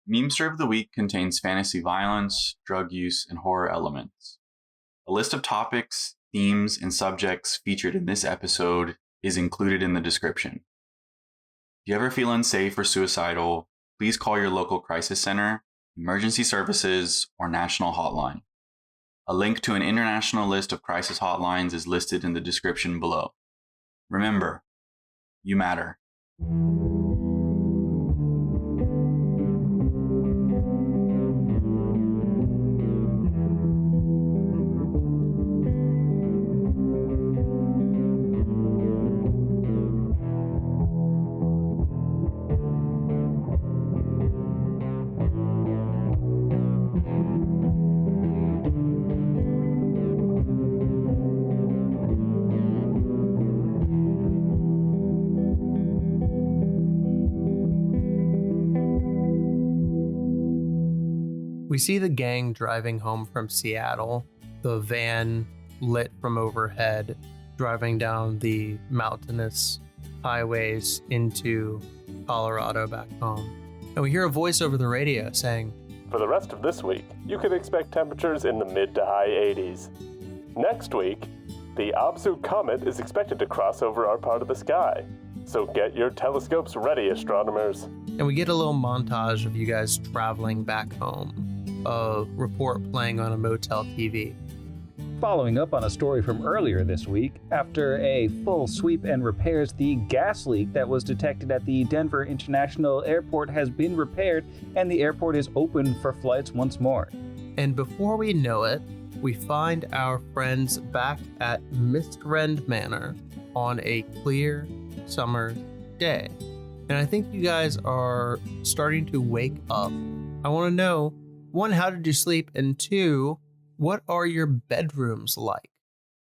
Memester of the Week contains fantasy violence, drug use, and horror elements. A list of topics, themes, and subjects featured in this episode is included in the description. If you ever feel unsafe or suicidal, please call your local crisis center, emergency services, or national hotline. A link to an international list of crisis hotlines is listed in the description below. Remember, you matter. We see the gang driving home from Seattle, the van lit from overhead, driving down the mountainous highways into Colorado back home. And we hear a voice over the radio saying, "For the rest of this week, you can expect temperatures in the mid to high 80s. Next week, the Absu comet is expected to cross over our part of the sky. So get your telescopes ready, astronomers." And we get a little montage of you guys traveling back home. A report playing on a motel TV. Following up on a story from earlier this week, after a full sweep and repairs, the gas leak that was detected at the Denver International Airport has been repaired and the airport is open for flights once more. And before we know it, we find our friends back at Mistrend Manor on a clear summer day. And I think you guys are starting to wake up. I want to know, one, how did you sleep? And two, what are your bedrooms like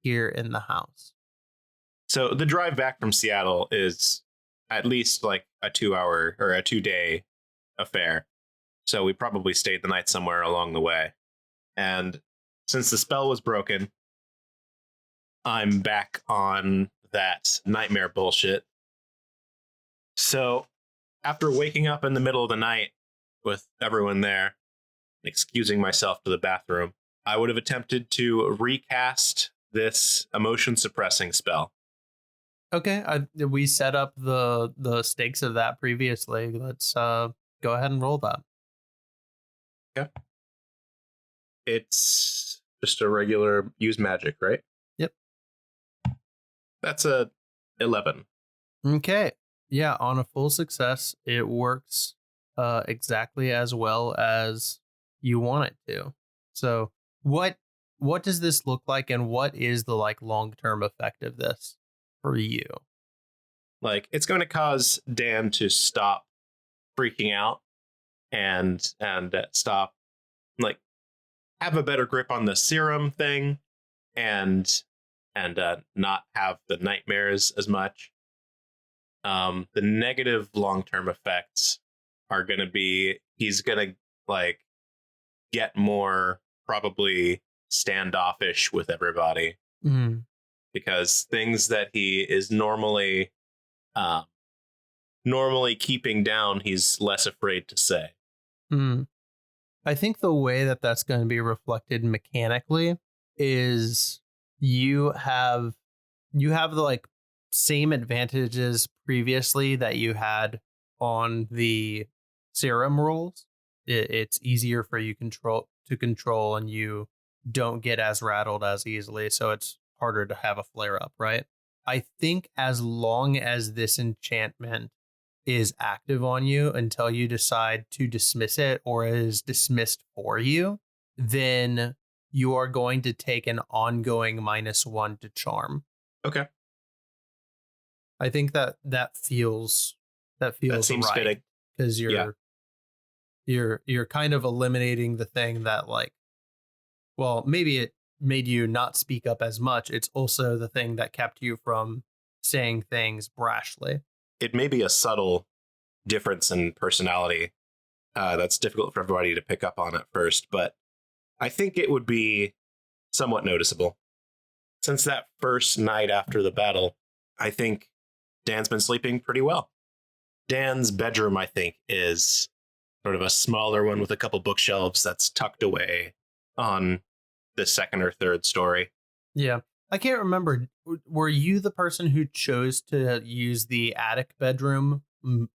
here in the house? So the drive back from Seattle is at least like a 2-hour or a 2-day affair. So we probably stayed the night somewhere along the way. And since the spell was broken, I'm back on that nightmare bullshit. So after waking up in the middle of the night with everyone there, excusing myself to the bathroom, I would have attempted to recast this emotion suppressing spell. Okay, we set up the stakes of that previously. Let's go ahead and roll that. Okay. It's just a regular use magic, right? Yep. That's a 11. Okay. Yeah, on a full success, it works exactly as well as you want it to. So what does this look like, and what is the long-term effect of this for you? It's going to cause Dan to stop freaking out and stop, have a better grip on the serum thing and not have the nightmares as much. The negative long-term effects are going to be, he's going to get more probably standoffish with everybody. Mm. Because things that he is normally keeping down, he's less afraid to say. Mm. I think the way that that's going to be reflected mechanically is you have the same advantages previously that you had on the serum rolls. It's easier for you to control, and you don't get as rattled as easily, so it's harder to have a flare up, right? I think as long as this enchantment is active on you until you decide to dismiss it or is dismissed for you, then you are going to take an ongoing -1 to charm. Okay. I think that feels seems right, fitting, because you're kind of eliminating the thing that maybe it made you not speak up as much. It's also the thing that kept you from saying things brashly. It may be a subtle difference in personality that's difficult for everybody to pick up on at first, but I think it would be somewhat noticeable. Since that first night after the battle, I think Dan's been sleeping pretty well. Dan's bedroom, I think, is sort of a smaller one with a couple bookshelves that's tucked away on the second or third story. Yeah. I can't remember. Were you the person who chose to use the attic bedroom,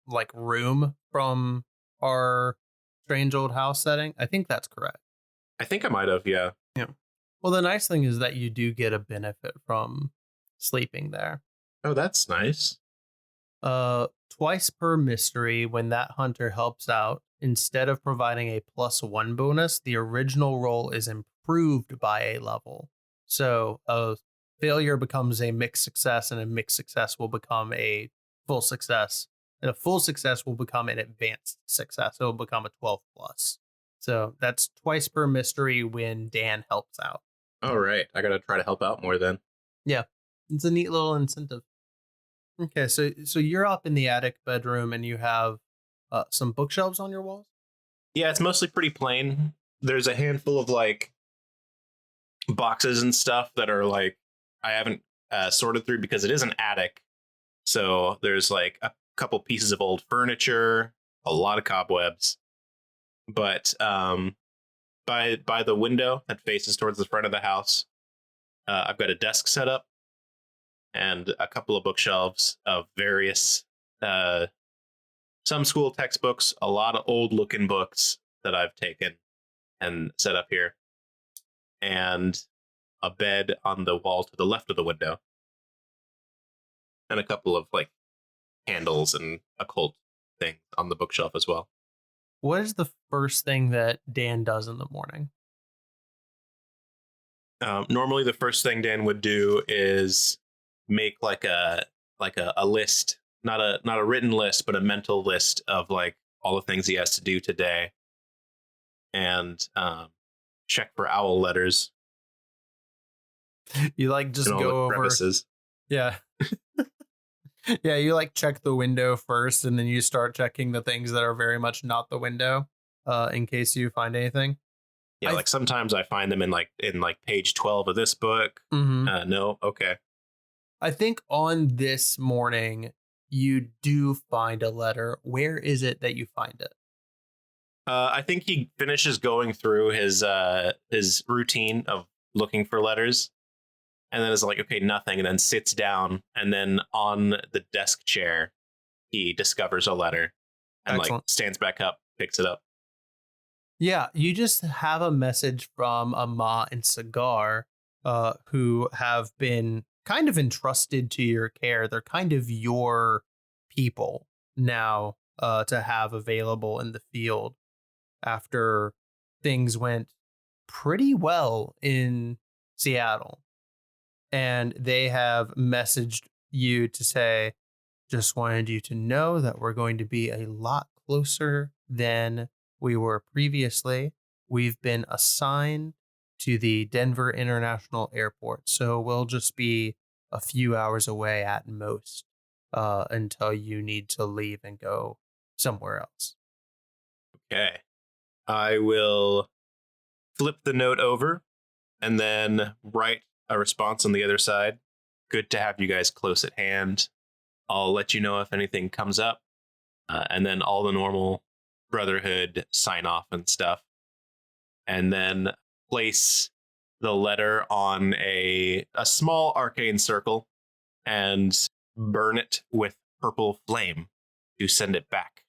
like room from our strange old house setting? I think that's correct. I think I might have, yeah. Yeah. Well, the nice thing is that you do get a benefit from sleeping there. Oh, that's nice. Twice per mystery, when that hunter helps out, instead of providing a +1 bonus, the original roll is improved by a level. So a failure becomes a mixed success, and a mixed success will become a full success, and a full success will become an advanced success. It will become a 12+. So that's twice per mystery when Dan helps out. All right. I got to try to help out more then. Yeah. It's a neat little incentive. Okay, so you're up in the attic bedroom and you have some bookshelves on your walls? Yeah, it's mostly pretty plain. There's a handful of like boxes and stuff that are like I haven't sorted through because it is an attic. So there's like a couple pieces of old furniture, a lot of cobwebs. But by the window that faces towards the front of the house, I've got a desk set up and a couple of bookshelves of various some school textbooks, a lot of old looking books that I've taken and set up here, and a bed on the wall to the left of the window, and a couple of like candles and occult things on the bookshelf as well. What is the first thing that Dan does in the morning? Normally the first thing Dan would do is make like a list, not a written list, but a mental list of like all the things he has to do today, and check for owl letters. You like just go over crevices. Yeah. Yeah, you like check the window first, and then you start checking the things that are very much not the window, in case you find anything. Yeah, like sometimes I find them in page 12 of this book. Mm-hmm. No, okay. I think on this morning you do find a letter. Where is it that you find it? I think he finishes going through his routine of looking for letters, and then is like, okay, nothing, and then sits down, and then on the desk chair he discovers a letter and Excellent. like stands back up, picks it up. Yeah, you just have a message from Ama and Cigar, who have been kind of entrusted to your care. They're kind of your people now, to have available in the field after things went pretty well in Seattle. And they have messaged you to say, just wanted you to know that we're going to be a lot closer than we were previously. We've been assigned to the Denver International Airport, so we'll just be a few hours away at most, until you need to leave and go somewhere else. Okay. I will flip the note over and then write a response on the other side. Good to have you guys close at hand. I'll let you know if anything comes up, and then all the normal Brotherhood sign off and stuff, and then place the letter on a small arcane circle and burn it with purple flame to send it back.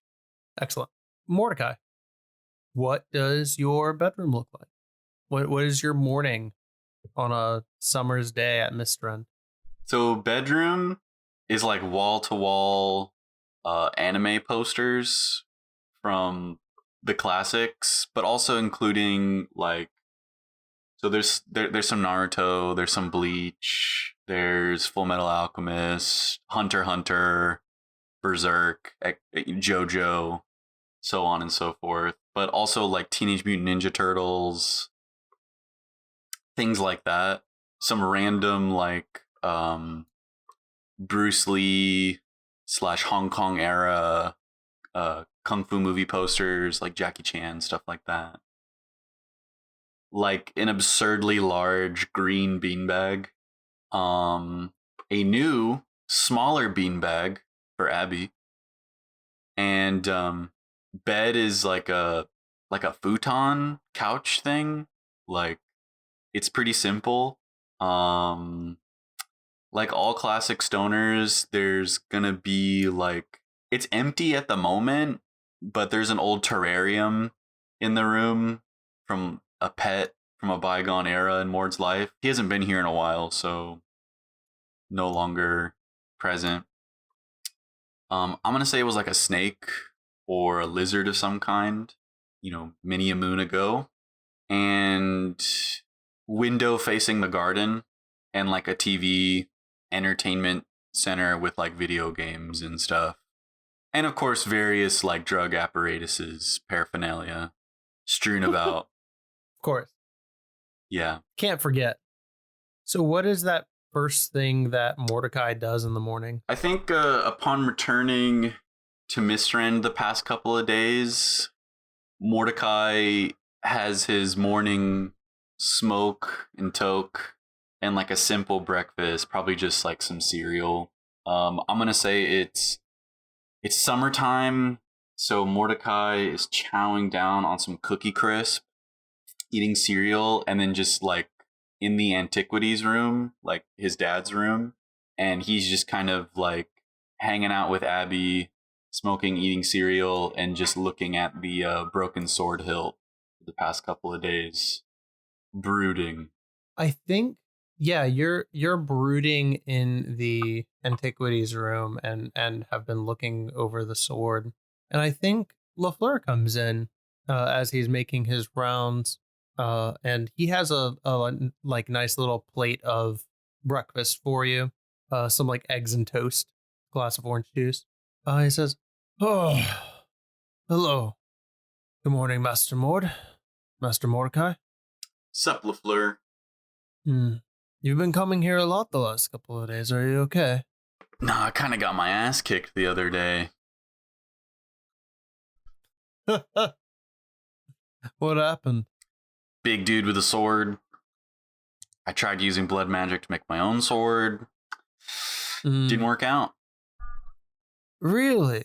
Excellent. Mordecai, what does your bedroom look like? What is your morning on a summer's day at Mistren? So bedroom is like wall-to-wall anime posters from the classics, but also including like, so there's some Naruto, there's some Bleach, there's Full Metal Alchemist, Hunter x Hunter, Berserk, JoJo, so on and so forth, but also like Teenage Mutant Ninja Turtles, things like that. Some random like Bruce Lee / Hong Kong era kung fu movie posters, like Jackie Chan, stuff like that. Like an absurdly large green beanbag, a new smaller beanbag for Abby, and bed is like a futon couch thing. Like, it's pretty simple. Like all classic stoners, there's gonna be like, it's empty at the moment, but there's an old terrarium in the room from a pet from a bygone era in Mord's life. He hasn't been here in a while, so no longer present. I'm gonna say it was like a snake or a lizard of some kind, many a moon ago. And window facing the garden, and like a TV entertainment center with like video games and stuff. And of course, various like drug apparatuses, paraphernalia strewn about. Of course. Yeah. Can't forget. So what is that first thing that Mordecai does in the morning? I think upon returning to Misrend the past couple of days, Mordecai has his morning smoke and toke and like a simple breakfast, probably just like some cereal. I'm going to say it's summertime, so Mordecai is chowing down on some Cookie Crisp, eating cereal, and then just like in the antiquities room, like his dad's room, and he's just kind of like hanging out with Abby, smoking, eating cereal, and just looking at the broken sword hilt for the past couple of days, brooding. I think, yeah, you're brooding in the antiquities room and have been looking over the sword, and I think LaFleur comes in as he's making his rounds. And he has a like nice little plate of breakfast for you, some like eggs and toast, glass of orange juice. He says, "Oh, hello, good morning, Master Mordecai. Sup, LaFleur? You've been coming here a lot the last couple of days. Are you okay?" Nah, I kind of got my ass kicked the other day. What happened? Big dude with a sword. I tried using blood magic to make my own sword. Didn't work out. Really?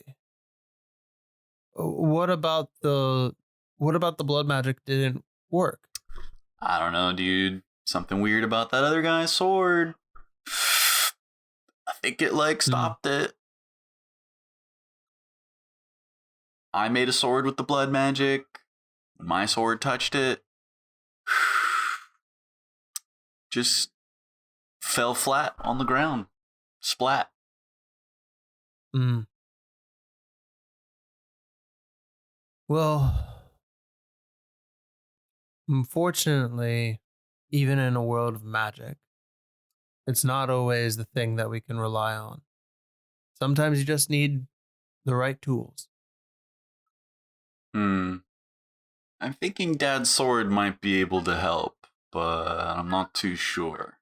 What about the blood magic didn't work? I don't know, dude. Something weird about that other guy's sword. I think it like stopped it. I made a sword with the blood magic. My sword touched it. Just fell flat on the ground. Splat. Well, unfortunately, even in a world of magic, it's not always the thing that we can rely on. Sometimes you just need the right tools. I'm thinking Dad's sword might be able to help, but I'm not too sure.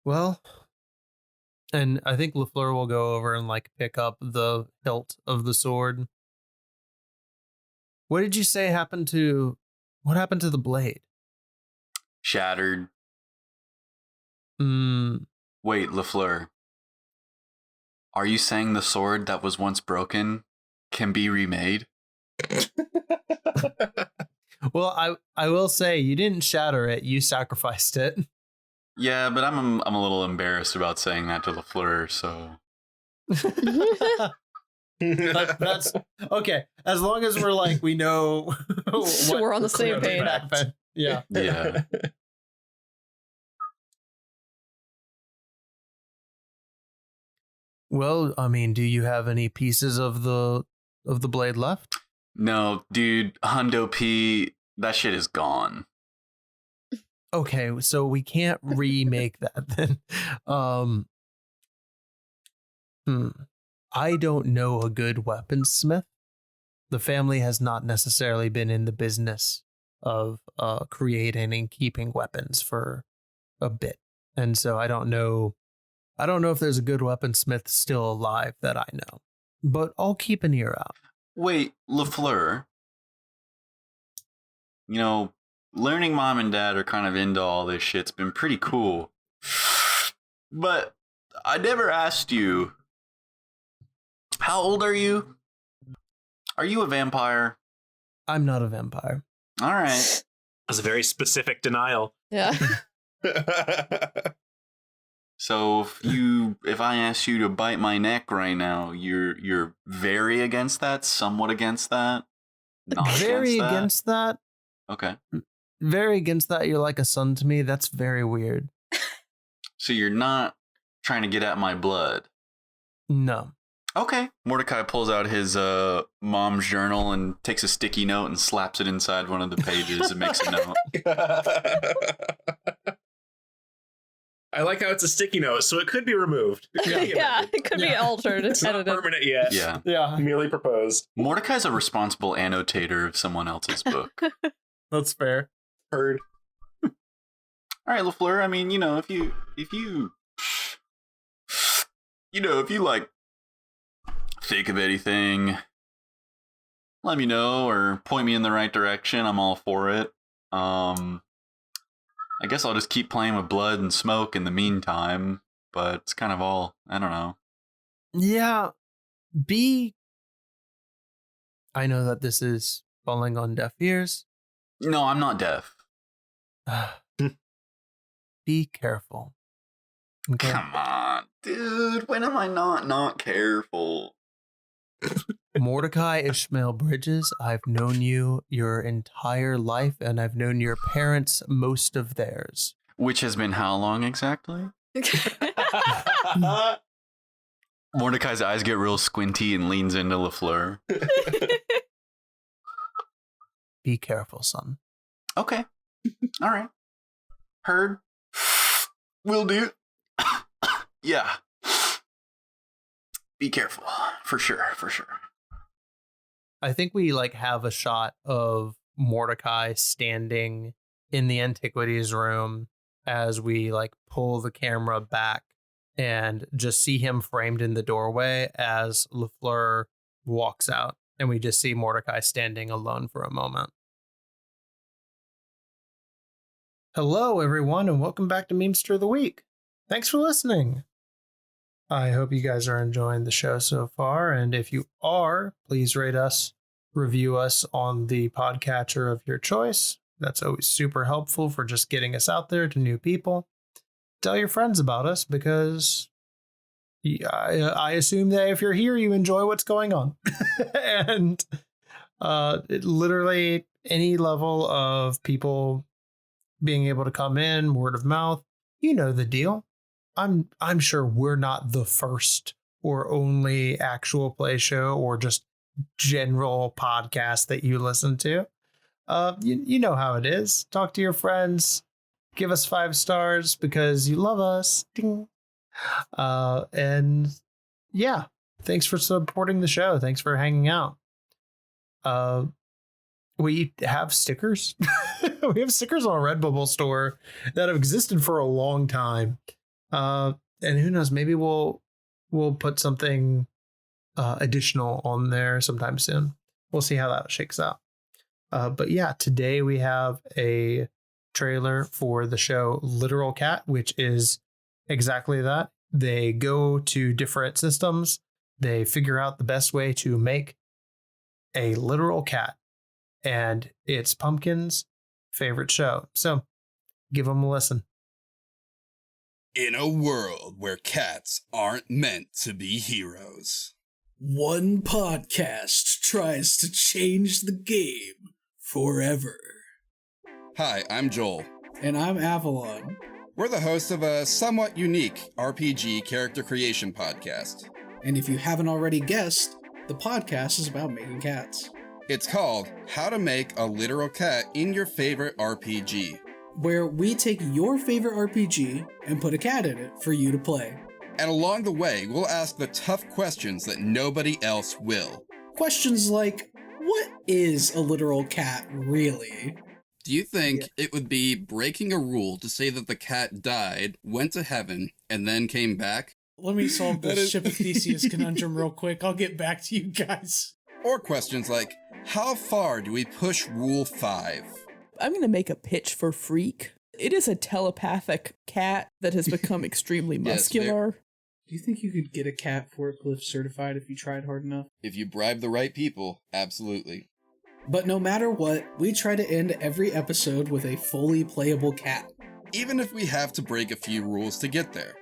Well, and I think LaFleur will go over and like pick up the hilt of the sword. What did you say happened to the blade? Shattered. Wait, LaFleur. Are you saying the sword that was once broken can be remade? Well, I will say you didn't shatter it, you sacrificed it. Yeah, but I'm a little embarrassed about saying that to LaFleur, so that's okay. As long as we're like we know So we're on the same page. Yeah. yeah. Well, I mean, do you have any pieces of the blade left? No, dude, Hundo P, that shit is gone. Okay, so we can't remake that then. I don't know a good weaponsmith. The family has not necessarily been in the business of creating and keeping weapons for a bit. And so I don't know if there's a good weaponsmith still alive that I know. But I'll keep an ear out. Wait, LaFleur. Learning Mom and Dad are kind of into all this shit's been pretty cool. But I never asked you, How old are you? Are you a vampire? I'm not a vampire. All right. That's a very specific denial. Yeah. So if I ask you to bite my neck right now, you're very against that, somewhat against that, not Very against that? against that. Okay. Very against that. You're like a son to me. That's very weird. So you're not trying to get at my blood. No. Okay. Mordecai pulls out his mom's journal and takes a sticky note and slaps it inside one of the pages and makes a note. I like how it's a sticky note, so it could be removed. It could be Yeah, amended. it could be altered. It's not edited. permanent yet. Yeah. Yeah. Merely proposed. Mordecai's a responsible annotator of someone else's book. That's fair. Heard. All right, LaFleur. I mean, if you like think of anything, let me know or point me in the right direction. I'm all for it. I guess I'll just keep playing with blood and smoke in the meantime, but it's kind of all, I don't know. Yeah. I know that this is falling on deaf ears. No, I'm not deaf. Be careful. Okay. Come on, dude. When am I not careful? Mordecai Ishmael Bridges, I've known you your entire life, and I've known your parents most of theirs. Which has been how long exactly? Mordecai's eyes get real squinty and leans into LaFleur. Be careful, son. Okay. All right. Heard. Will do. Yeah. Be careful. For sure. I think we have a shot of Mordecai standing in the antiquities room as we pull the camera back and just see him framed in the doorway as LaFleur walks out, and we just see Mordecai standing alone for a moment. Hello, everyone, and welcome back to Memester of the Week. Thanks for listening. I hope you guys are enjoying the show so far, and if you are, please rate us, review us on the podcatcher of your choice. That's always super helpful for just getting us out there to new people. Tell your friends about us, because I assume that if you're here, you enjoy what's going on. And literally any level of people being able to come in, word of mouth, you know the deal. I'm sure we're not the first or only actual play show or just general podcast that you listen to. You know how it is. Talk to your friends. Give us 5 stars because you love us. Ding. And yeah, thanks for supporting the show. Thanks for hanging out. We have stickers. We have stickers on our Redbubble store that have existed for a long time. And who knows, maybe we'll put something additional on there sometime soon. We'll see how that shakes out. But yeah, today we have a trailer for the show Literal Cat, which is exactly that. They go to different systems. They figure out the best way to make a literal cat. And it's Pumpkin's favorite show. So give them a listen. In a world where cats aren't meant to be heroes, one podcast tries to change the game forever. Hi, I'm Joel. And I'm Avalon. We're the hosts of a somewhat unique RPG character creation podcast. And if you haven't already guessed, the podcast is about making cats. It's called How to Make a Literal Cat in Your Favorite RPG, where we take your favorite RPG and put a cat in it for you to play. And along the way, we'll ask the tough questions that nobody else will. Questions like, what is a literal cat really? Do you think it would be breaking a rule to say that the cat died, went to heaven, and then came back? Let me solve this Ship of Theseus conundrum real quick. I'll get back to you guys. Or questions like, how far do we push Rule 5? I'm going to make a pitch for Freak. It is a telepathic cat that has become extremely muscular. Do you think you could get a cat forklift certified if you tried hard enough? If you bribe the right people, absolutely. But no matter what, we try to end every episode with a fully playable cat. Even if we have to break a few rules to get there.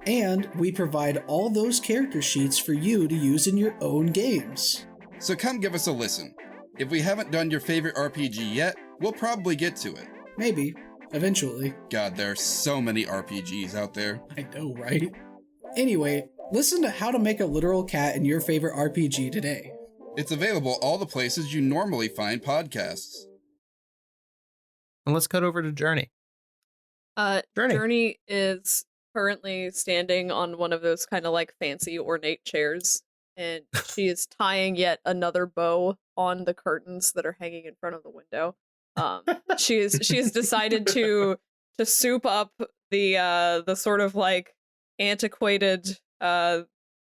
And we provide all those character sheets for you to use in your own games. So come give us a listen. If we haven't done your favorite RPG yet, we'll probably get to it. Maybe. Eventually. God, there are so many RPGs out there. I know, right? Anyway, listen to How to Make a Literal Cat in your favorite RPG today. It's available all the places you normally find podcasts. And let's cut over to Journey. Journey is currently standing on one of those kind of like fancy ornate chairs, and she is tying yet another bow on the curtains that are hanging in front of the window. She has decided to soup up the sort of like antiquated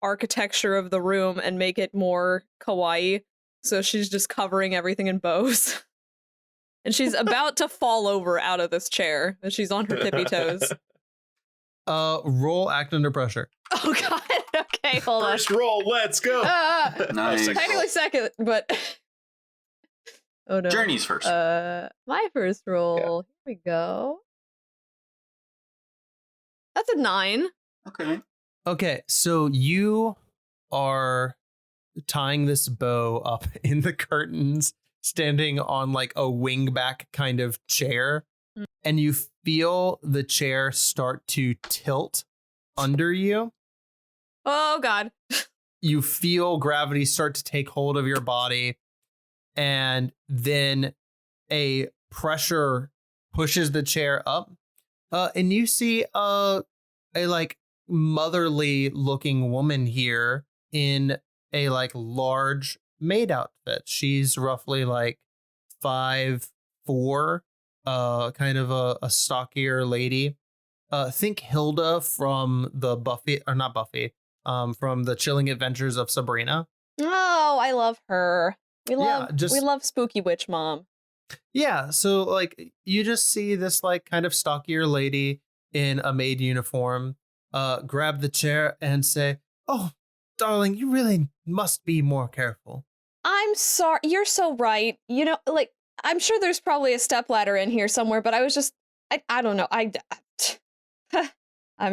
architecture of the room and make it more kawaii. So she's just covering everything in bows. And she's about to fall over out of this chair. And she's on her tippy toes. Roll act under pressure. Oh god. Okay, hold on. First roll, let's go. Nice. Technically second, but oh no. Journey's first. My first roll. Here we go. That's a 9. Okay, so you are tying this bow up in the curtains, standing on like a wingback kind of chair, and you feel the chair start to tilt under you. Oh god. You feel gravity start to take hold of your body, and then a pressure pushes the chair up, and you see a like motherly looking woman here in a like large maid outfit. She's roughly like 5'4", kind of a stockier lady. Think Hilda from the Buffy, or not Buffy, from the Chilling Adventures of Sabrina. Oh, I love her. We love Spooky Witch Mom. Yeah, so like you just see this like kind of stockier lady in a maid uniform grab the chair and say, "Oh, darling, you really must be more careful." I'm sorry. You're so right. You know, like, I'm sure there's probably a stepladder in here somewhere, but I was just, I don't know. I'm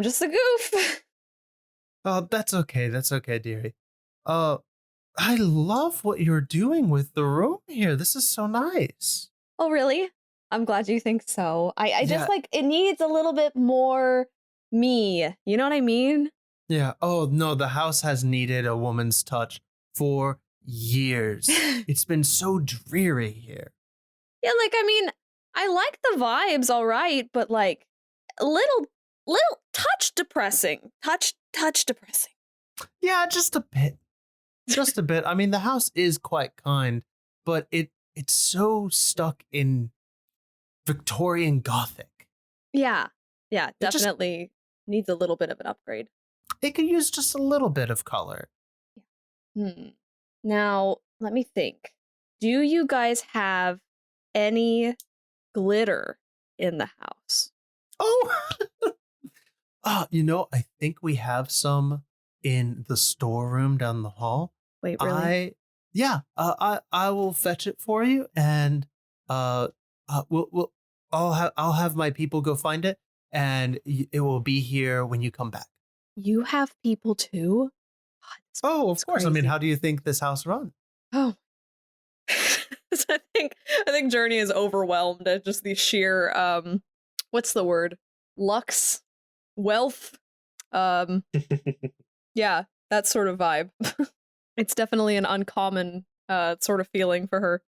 just a goof. Oh, that's okay. That's okay, dearie. I love what you're doing with the room here. This is so nice. Oh, really? I'm glad you think so. I just like, it needs a little bit more me. You know what I mean? Yeah. Oh, no, the house has needed a woman's touch for years. It's been so dreary here. Yeah, like, I mean, I like the vibes, all right, but like, a little touch depressing. Touch depressing. Yeah, just a bit. Just a bit. I mean, the house is quite kind, but it's so stuck in Victorian Gothic. Yeah, definitely needs a little bit of an upgrade. It could use just a little bit of color. Now, let me think. Do you guys have any glitter in the house? Oh, I think we have some in the storeroom down the hall. Wait, really? I will fetch it for you, and I'll have my people go find it, and it will be here when you come back. You have people too? Oh, of course. Crazy. I mean, how do you think this house runs? Oh, I think Journey is overwhelmed at just the sheer what's the word? Lux, wealth. Yeah, that sort of vibe. It's definitely an uncommon sort of feeling for her.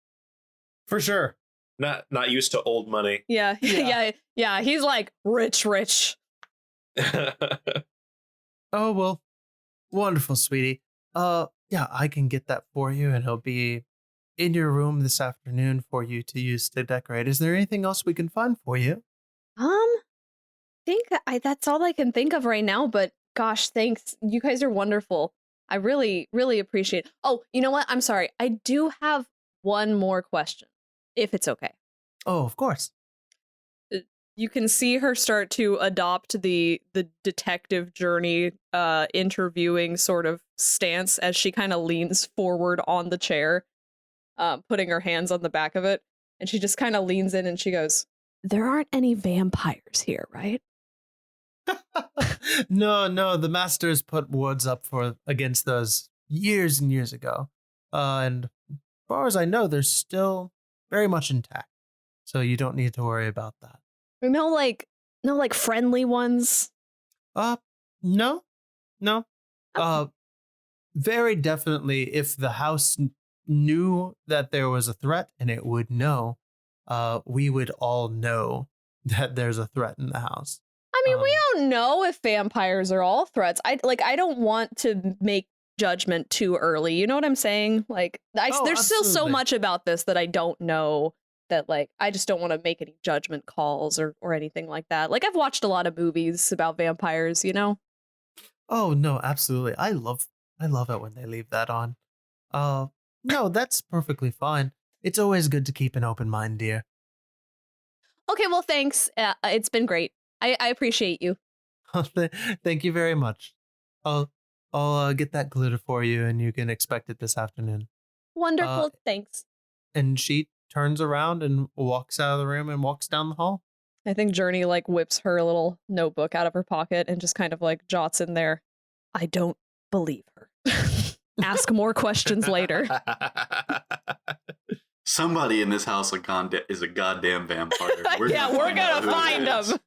For sure. Not used to old money. Yeah. He's like rich. Oh, well, wonderful, sweetie. Yeah, I can get that for you, and he'll be in your room this afternoon for you to use to decorate. Is there anything else we can find for you? Think that's all I can think of right now, but gosh, thanks. You guys are wonderful. I really, really appreciate it. Oh, you know what? I'm sorry. I do have one more question, if it's okay. Oh, of course. you can see her start to adopt the detective journey interviewing sort of stance as she kind of leans forward on the chair, putting her hands on the back of it, and she just kind of leans in and she goes, "There aren't any vampires here, right?" No, the masters put wards up against those years and years ago. And as far as I know, they're still very much intact. So you don't need to worry about that. No friendly ones. No. Very definitely, if the house knew that there was a threat and it would know, we would all know that there's a threat in the house. I mean, we don't know if vampires are all threats. I don't want to make judgment too early. You know what I'm saying? Like, there's still so much about this that I don't know. That like I just don't want to make any judgment calls or anything like that. Like I've watched a lot of movies about vampires, you know? Oh no, absolutely. I love it when they leave that on. No, that's perfectly fine. It's always good to keep an open mind, dear. Okay, well thanks. It's been great. I appreciate you. Thank you very much. I'll get that glitter for you and you can expect it this afternoon. Wonderful, thanks. And she turns around and walks out of the room and walks down the hall. I think Journey like whips her little notebook out of her pocket and just kind of like jots in there, "I don't believe her. Ask more questions later." Somebody in this house is a goddamn vampire. We're gonna find them.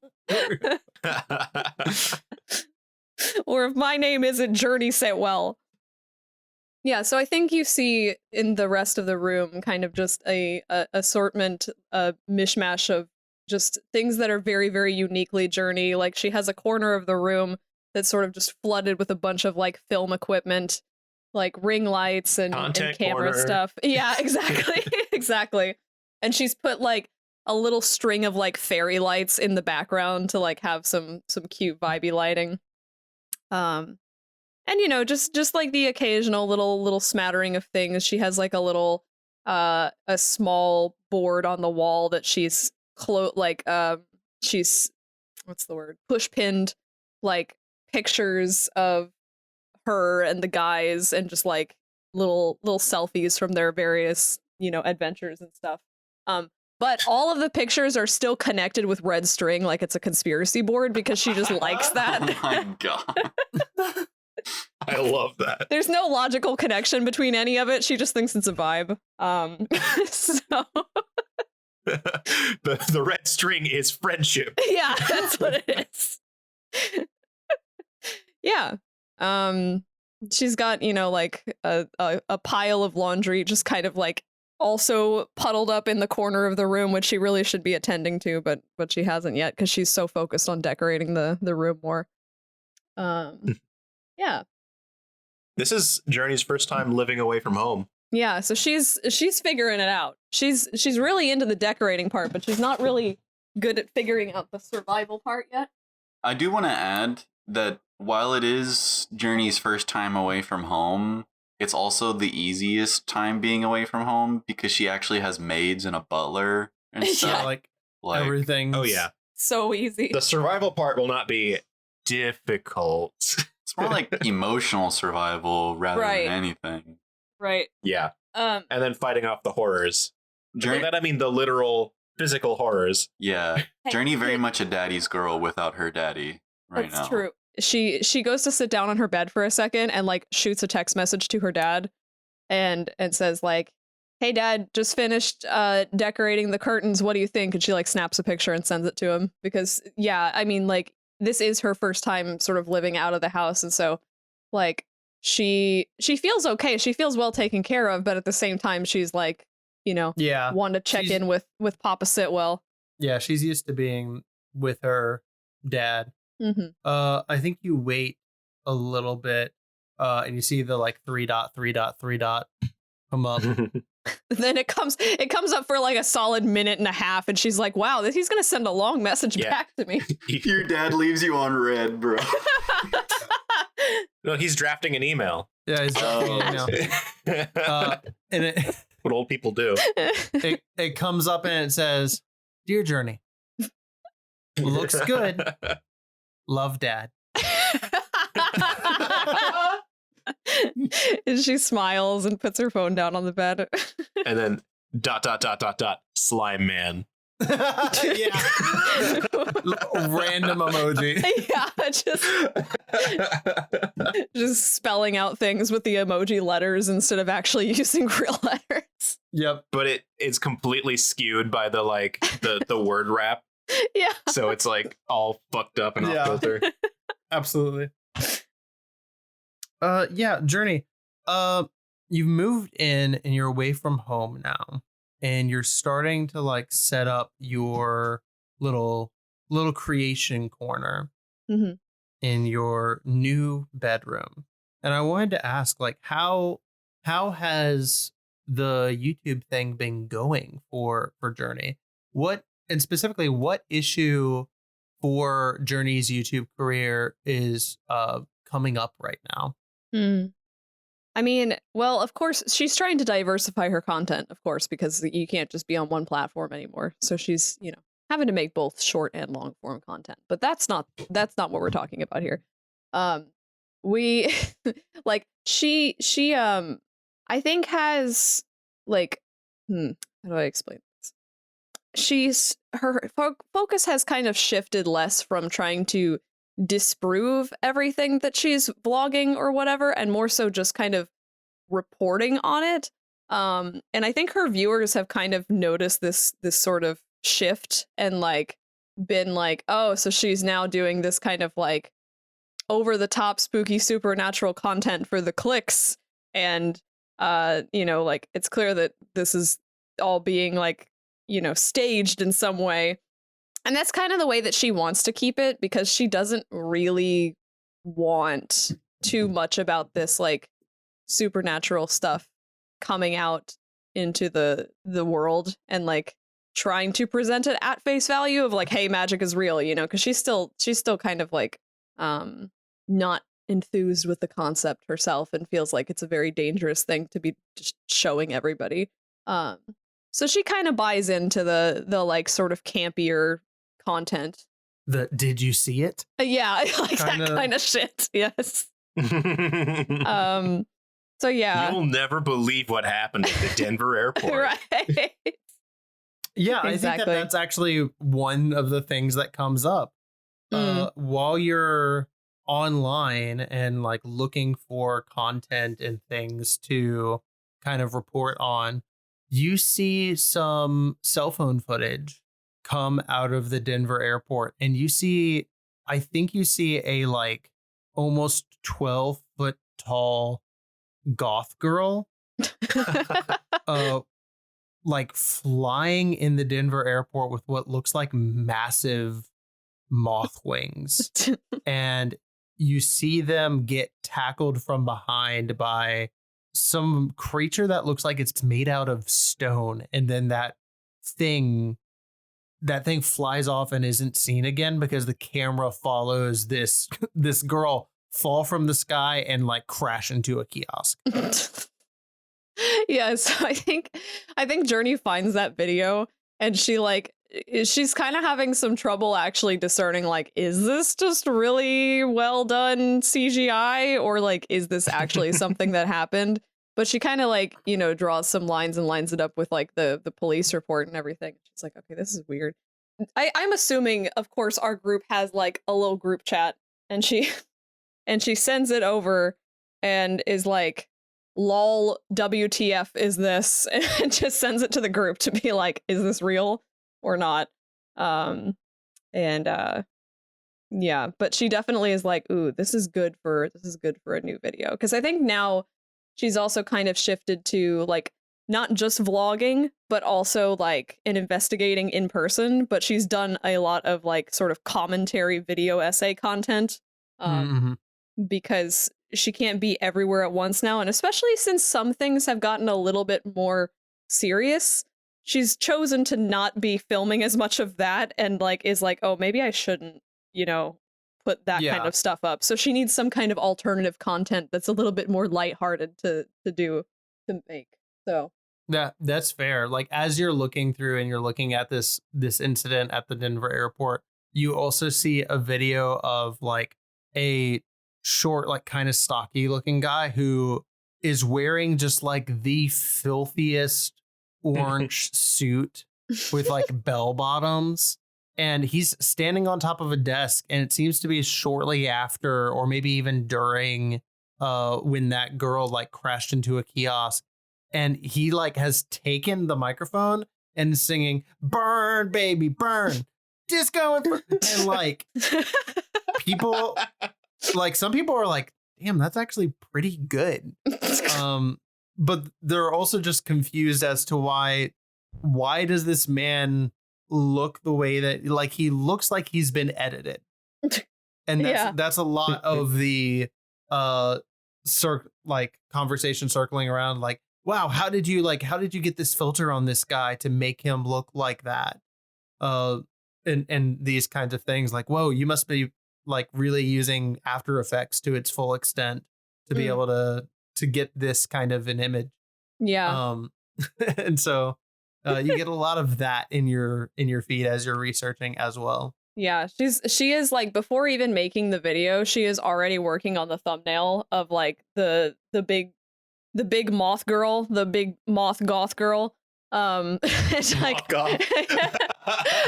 Or if my name isn't Journey Sitwell. Yeah, so I think you see in the rest of the room kind of just a assortment, a mishmash of just things that are very, very uniquely Journey. Like she has a corner of the room that's sort of just flooded with a bunch of like film equipment, like ring lights and camera stuff. Yeah, exactly. Exactly. And she's put like a little string of like fairy lights in the background to like have some cute vibey lighting. And you know, just like the occasional little smattering of things. She has like a little a small board on the wall that she's she's what's the word? Push pinned like pictures of her and the guys and just like little selfies from their various, you know, adventures and stuff. But all of the pictures are still connected with red string like it's a conspiracy board because she just likes that. Oh my god. I love that. There's no logical connection between any of it. She just thinks it's a vibe. So the red string is friendship. Yeah, that's what it is. Yeah. She's got, you know, like a pile of laundry just kind of like also puddled up in the corner of the room, which she really should be attending to, but she hasn't yet because she's so focused on decorating the room more. Yeah. This is Journey's first time living away from home. Yeah, so she's figuring it out. She's really into the decorating part, but she's not really good at figuring out the survival part yet. I do want to add that while it is Journey's first time away from home, it's also the easiest time being away from home because she actually has maids and a butler and stuff. Yeah, like everything. Oh yeah, so easy. The survival part will not be difficult. It's more like emotional survival rather than anything. Right. Yeah. And then fighting off the horrors. Journey, by that I mean the literal physical horrors. Yeah. Journey very much a daddy's girl without her daddy right now. That's true. She goes to sit down on her bed for a second and like shoots a text message to her dad and says like, "Hey dad, just finished decorating the curtains. What do you think?" And she like snaps a picture and sends it to him because yeah, I mean like this is her first time sort of living out of the house, and so like she feels okay. She feels well taken care of, but at the same time she's like, you know, want to check in with Papa Sitwell. Yeah, she's used to being with her dad. Mm-hmm. I think you wait a little bit and you see the like 3 dot come up. Then it comes up for like a solid minute and a half, and she's like, "Wow, he's gonna send a long message back to me." Your dad leaves you on red, bro. No, he's drafting an email. Yeah, he's drafting an email. And it, what old people do. It comes up and it says, "Dear Journey, Looks good. Love, Dad. And she smiles and puts her phone down on the bed. And then ... slime man. Yeah. Random emoji. Yeah, just spelling out things with the emoji letters instead of actually using real letters. Yep. But it's completely skewed by the like the word wrap. Yeah. So it's like all fucked up and off filter. Absolutely. Yeah, Journey. You've moved in and you're away from home now, and you're starting to like set up your little creation corner in your new bedroom. And I wanted to ask, like, how has the YouTube thing been going for Journey? And specifically, what issue for Journey's YouTube career is coming up right now? I mean, well, of course, she's trying to diversify her content, of course, because you can't just be on one platform anymore. So she's, having to make both short and long form content. But that's not what we're talking about here. We like she I think has like how do I explain this? Her focus has kind of shifted less from trying to disprove everything that she's vlogging or whatever, and more so just kind of reporting on it. And I think her viewers have kind of noticed this sort of shift and like been like, oh, so she's now doing this kind of like over the top spooky supernatural content for the clicks, and like it's clear that this is all being like staged in some way. And that's kind of the way that she wants to keep it, because she doesn't really want too much about this like supernatural stuff coming out into the world and like trying to present it at face value of like, hey, magic is real, because she's still kind of like not enthused with the concept herself and feels like it's a very dangerous thing to be just showing everybody. So she kind of buys into the like sort of campier content. Did you see it? Yeah, like that kind of shit. Yes. So yeah. You'll never believe what happened at the Denver airport. Right. Yeah, I think that's actually one of the things that comes up while you're online and like looking for content and things to kind of report on. You see some cell phone footage come out of the Denver airport, and I think you see a like almost 12-foot tall goth girl like flying in the Denver airport with what looks like massive moth wings. And you see them get tackled from behind by some creature that looks like it's made out of stone, and then that thing flies off and isn't seen again because the camera follows this girl fall from the sky and like crash into a kiosk. Yeah, so I think Journey finds that video, and she's kind of having some trouble actually discerning like, is this just really well done CGI, or like is this actually something that happened? But she kind of like draws some lines and lines it up with like the police report and everything. She's like, okay, this is weird. I'm assuming, of course, our group has like a little group chat, and she sends it over and is like, lol, WTF is this? And just sends it to the group to be like, is this real or not? Yeah, but she definitely is like, ooh, this is good for a new video. Because I think now she's also kind of shifted to like not just vlogging, but also like investigating in person. But she's done a lot of like sort of commentary video essay content. Because she can't be everywhere at once now, and especially since some things have gotten a little bit more serious, she's chosen to not be filming as much of that, and like is like, oh, maybe I shouldn't, put that kind of stuff up. So she needs some kind of alternative content that's a little bit more lighthearted to make. So that's fair. Like as you're looking through and you're looking at this incident at the Denver airport, you also see a video of like a short, like kind of stocky looking guy who is wearing just like the filthiest orange suit with like bell bottoms. And he's standing on top of a desk, and it seems to be shortly after, or maybe even during, when that girl like crashed into a kiosk. And he like has taken the microphone and is singing "Burn, baby, burn, disco," and like people, like some people are like, "Damn, that's actually pretty good." But they're also just confused as to why does this man look the way that, like, he looks like he's been edited, and that's a lot of the conversation circling around like, wow, how did you get this filter on this guy to make him look like that? And these kinds of things, like, whoa, you must be like really using After Effects to its full extent to be able to get this kind of an image. Yeah. And so you get a lot of that in your feed as you're researching as well. Yeah, she is like, before even making the video, she is already working on the thumbnail of like the big moth girl, the big moth goth girl. It's like, goth.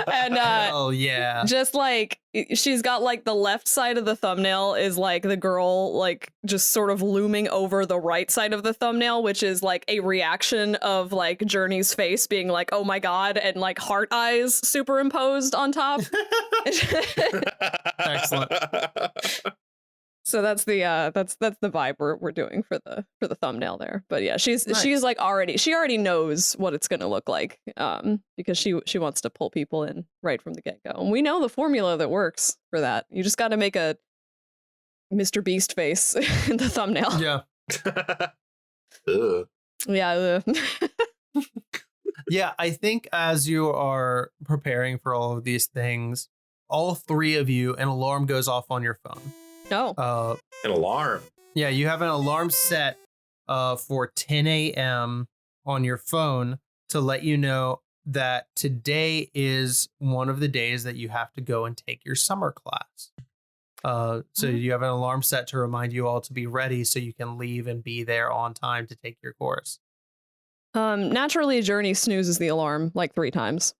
and oh yeah, just like she's got like the left side of the thumbnail is like the girl like just sort of looming over the right side of the thumbnail, which is like a reaction of like Journey's face being like, oh my god, and like heart eyes superimposed on top. Excellent. So that's the vibe we're doing for the thumbnail there. But yeah, she's like she already knows what it's gonna look like, because she wants to pull people in right from the get-go. And we know the formula that works for that. You just gotta make a Mr. Beast face in the thumbnail. Yeah. Yeah. Yeah, I think as you are preparing for all of these things, all three of you, an alarm goes off on your phone. Oh. An alarm. Yeah, you have an alarm set for 10 a.m. on your phone to let you know that today is one of the days that you have to go and take your summer class. So you have an alarm set to remind you all to be ready so you can leave and be there on time to take your course. Naturally, Journey snoozes the alarm like 3 times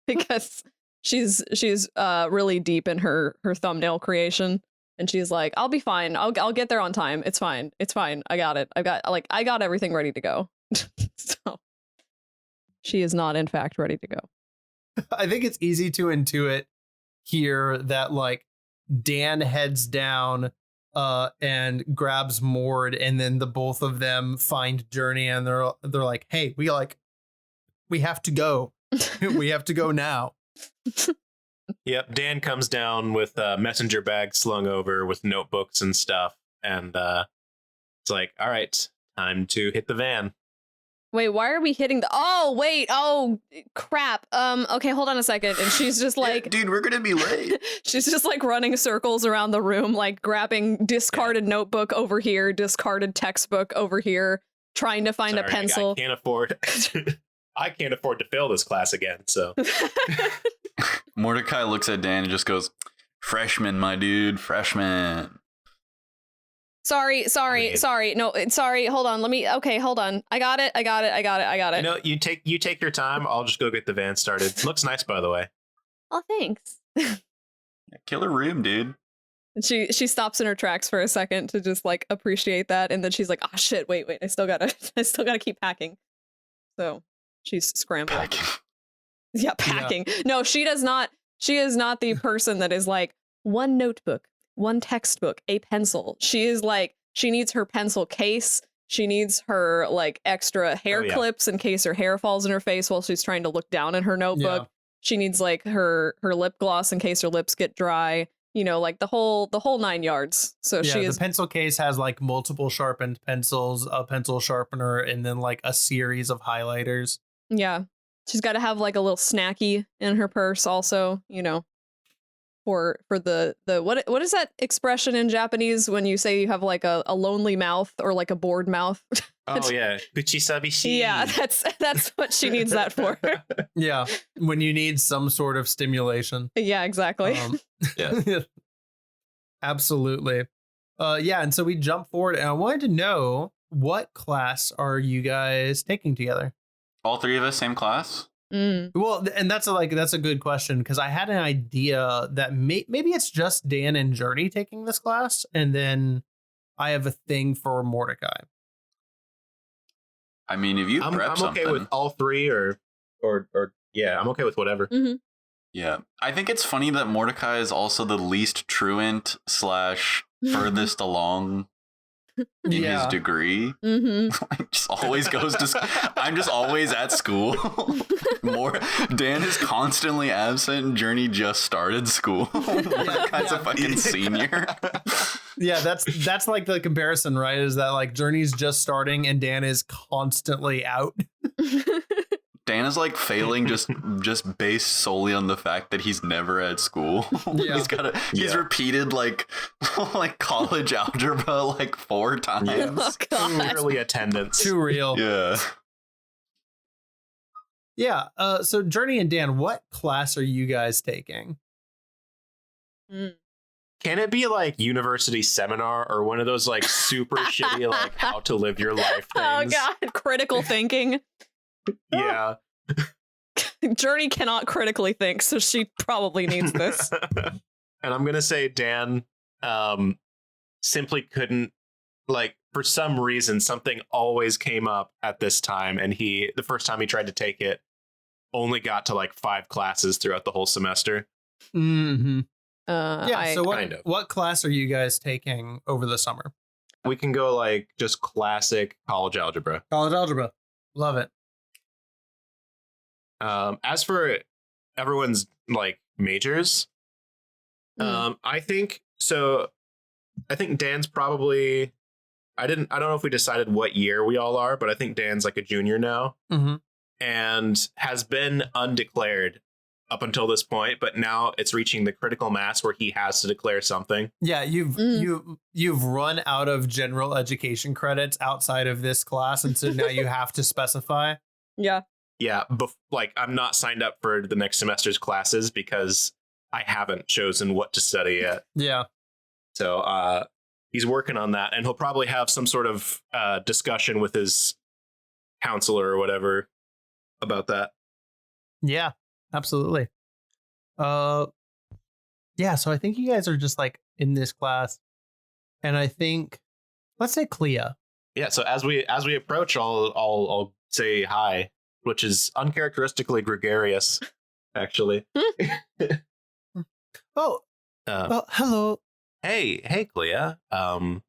because she's really deep in her thumbnail creation. And she's like, I'll be fine. I'll get there on time. It's fine. It's fine. I got it. I got everything ready to go. So she is not, in fact, ready to go. I think it's easy to intuit here that like Dan heads down and grabs Mord, and then the both of them find Journey, and they're like, hey, we have to go. We have to go now. Yep, Dan comes down with a messenger bag slung over with notebooks and stuff, and it's like, all right, time to hit the van. Wait, why are we hitting the... Oh, wait, oh, crap. Okay, hold on a second. And she's just like... Dude, we're gonna be late. She's just like running circles around the room, like grabbing discarded notebook over here, discarded textbook over here, trying to find a pencil. I can't afford to fail this class again, so... Mordecai looks at Dan and just goes, freshman, my dude, freshman. Sorry. No, sorry. Hold on. Hold on. I got it. No, you take your time. I'll just go get the van started. Looks nice, by the way. Oh, thanks. Killer room, dude. And she stops in her tracks for a second to just like appreciate that, and then she's like, oh shit, wait, I still gotta keep packing. So she's scrambling. Yeah, packing. Yeah. No, she does not. She is not the person that is like, one notebook, one textbook, a pencil. She is like, she needs her pencil case. She needs her like extra hair clips in case her hair falls in her face while she's trying to look down at her notebook. Yeah. She needs like her lip gloss in case her lips get dry. You know, like the whole 9 yards. So yeah, the pencil case has like multiple sharpened pencils, a pencil sharpener, and then like a series of highlighters. Yeah. She's got to have like a little snacky in her purse also, you know, for the what is that expression in Japanese when you say you have like a lonely mouth or like a bored mouth? Oh yeah, kuchisabishi. Yeah, that's what she needs that for. Yeah, when you need some sort of stimulation. Yeah, exactly. Yeah. Absolutely. Yeah, and so we jump forward, and I wanted to know, what class are you guys taking together? All three of us, same class? Well, and that's a good question, because I had an idea that maybe it's just Dan and Journey taking this class, and then I have a thing for Mordecai. I mean, if you prep I'm okay with all three, or yeah, I'm okay with whatever. Mm-hmm. Yeah, I think it's funny that Mordecai is also the least truant / furthest along in his degree. Like, just always goes to. I'm just always at school. Dan is constantly absent. Journey just started school. Mordecai's a fucking senior. Yeah, that's like the comparison, right? Is that like Journey's just starting and Dan is constantly out. Dan is like failing just based solely on the fact that he's never at school. Yeah. He's repeated like college algebra like 4 times. Oh, God. Early attendance. Too real. Yeah. Yeah. So Journey and Dan, what class are you guys taking? Can it be like university seminar or one of those like super shitty like how to live your life things? Oh God, critical thinking. Yeah. Journey cannot critically think, so she probably needs this. And I'm gonna say Dan simply couldn't, like, for some reason something always came up at this time, and the first time he tried to take it only got to like 5 classes throughout the whole semester. Mm-hmm. Yeah. So what class are you guys taking over the summer? We can go like just classic college algebra. College algebra. Love it. As for everyone's like majors, I think Dan's probably, I don't know if we decided what year we all are, but I think Dan's like a junior now, and has been undeclared up until this point, but now it's reaching the critical mass where he has to declare something. Yeah, you've run out of general education credits outside of this class, and so now you have to specify. Yeah, like I'm not signed up for the next semester's classes because I haven't chosen what to study yet. Yeah. So he's working on that, and he'll probably have some sort of discussion with his counselor or whatever about that. Yeah, absolutely. Yeah, so I think you guys are just like in this class, and I think, let's say Clea. Yeah, so as we approach, I'll say hi, which is uncharacteristically gregarious, actually. Hello. Hey, Clea. How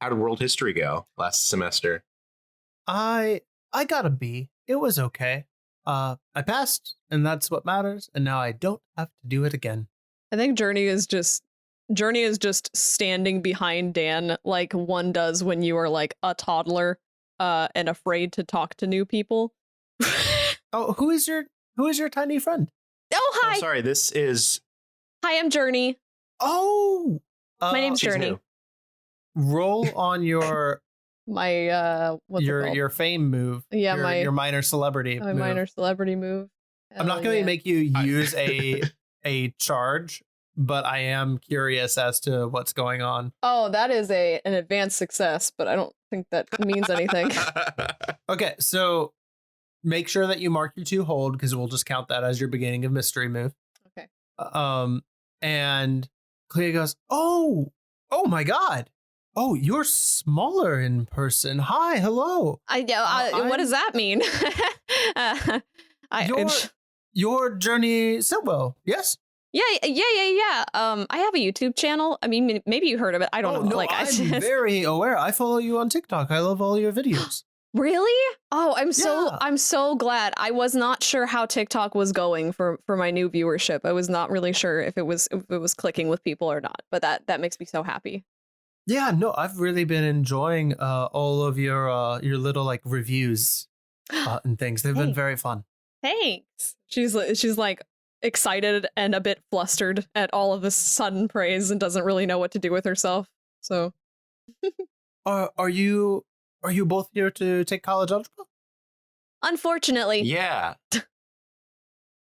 did world history go last semester? I got a B. It was okay. I passed, and that's what matters. And now I don't have to do it again. I think Journey is just standing behind Dan like one does when you are like a toddler and afraid to talk to new people. Oh, who is your tiny friend? Oh, hi. Oh, sorry, this is... Hi, I'm Journey. Oh! My name's Journey. New. Roll on your... your fame move. Yeah, your minor celebrity move. Minor celebrity move. I'm not going to make you use a charge, but I am curious as to what's going on. Oh, that is an advanced success, but I don't think that means anything. Okay, so make sure that you mark your 2 hold, because we'll just count that as your beginning of mystery move. Okay. And Clea goes, oh my God. Oh, you're smaller in person. Hi, hello. What does that mean? Your Journey Silwell, yes? Yeah. I have a YouTube channel. I mean, maybe you heard of it. I don't know. No, I'm very aware. I follow you on TikTok. I love all your videos. Really? Oh, I'm so glad. I was not sure how TikTok was going for my new viewership. I was not really sure if it was clicking with people or not. But that makes me so happy. Yeah, no, I've really been enjoying all of your little like reviews and things. They've been very fun. Thanks. She's like excited and a bit flustered at all of this sudden praise and doesn't really know what to do with herself. So, Are you both here to take college algebra? unfortunately, Yeah.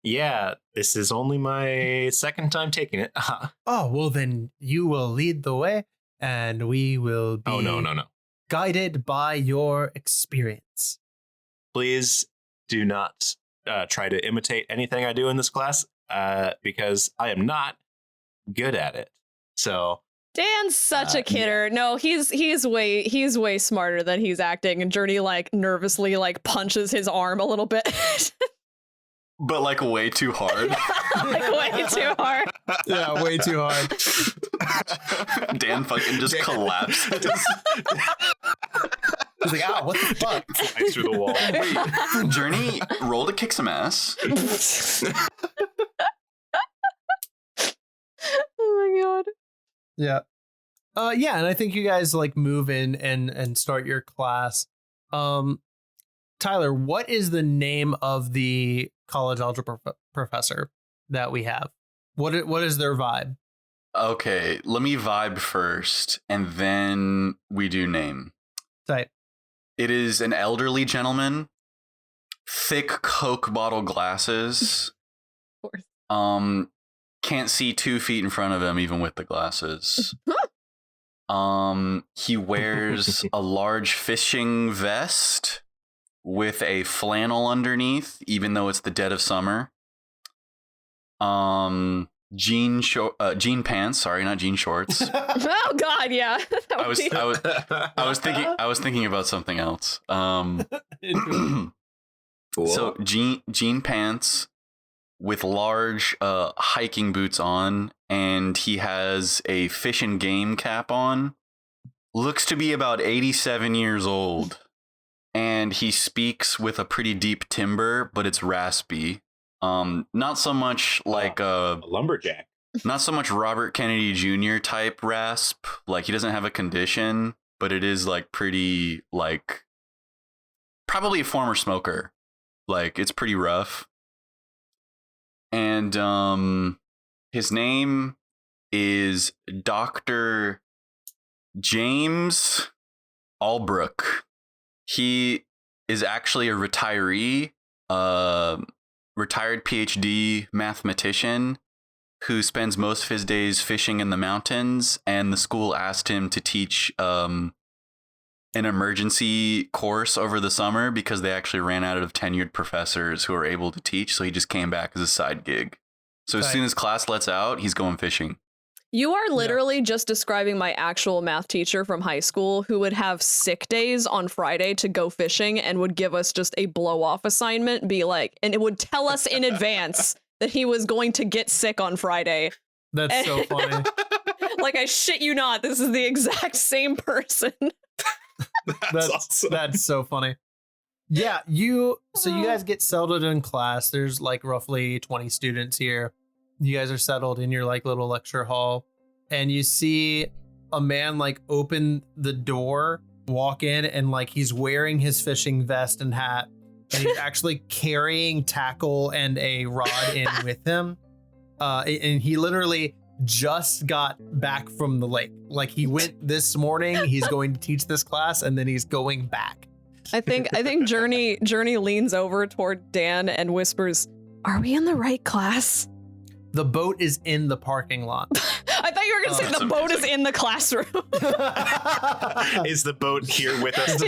Yeah, this is only my second time taking it. Oh, well then you will lead the way and we will be Oh, no. guided by your experience. Please do not try to imitate anything I do in this class because I am not good at it. So Dan's such a kidder. No, he's way smarter than he's acting. And Journey like nervously like punches his arm a little bit. But like way too hard. Like way too hard. Yeah, way too hard. Dan fucking just collapses. He's like, what the fuck? flies through the wall. Wait, Journey, roll to kick some ass. Oh my god. Yeah. Yeah, and I think you guys like move in and start your class. Tyler, what is the name of the college algebra professor that we have? What is their vibe? Okay, let me vibe first, and then we do name. Tight. It is an elderly gentleman, thick Coke bottle glasses. Of course. Can't see 2 feet in front of him, even with the glasses. He wears a large fishing vest with a flannel underneath, even though it's the dead of summer. Jean pants. Sorry, not jean shorts. Oh god, yeah. I was thinking about something else. Cool. So jean pants with large hiking boots on, and he has a fish and game cap on. Looks to be about 87 years old, and he speaks with a pretty deep timbre, but it's raspy. Not so much like a lumberjack. Not so much Robert Kennedy Jr. type rasp. Like, he doesn't have a condition, but it is like pretty, like, probably a former smoker. Like, it's pretty rough. And his name is Dr. James Albrook. He is actually a retiree, retired PhD mathematician who spends most of his days fishing in the mountains, and the school asked him to teach an emergency course over the summer because they actually ran out of tenured professors who are able to teach, so he just came back as a side gig. So as soon as class lets out, he's going fishing. You are literally just describing my actual math teacher from high school who would have sick days on Friday to go fishing and would give us just a blow-off assignment, be like, and it would tell us in advance that he was going to get sick on Friday. That's so funny. Like, I shit you not, this is the exact same person. That's awesome. That's so funny. Yeah, so you guys get settled in class. There's like roughly 20 students here. You guys are settled in your like little lecture hall, and you see a man like open the door, walk in, and like he's wearing his fishing vest and hat, and he's actually carrying tackle and a rod in with him. And he literally just got back from the lake. Like, he went this morning, he's going to teach this class, and then he's going back. I think Journey leans over toward Dan and whispers, "Are we in the right class?" The boat is in the parking lot. I thought you were going to say the boat is in the classroom. Is the boat here with us?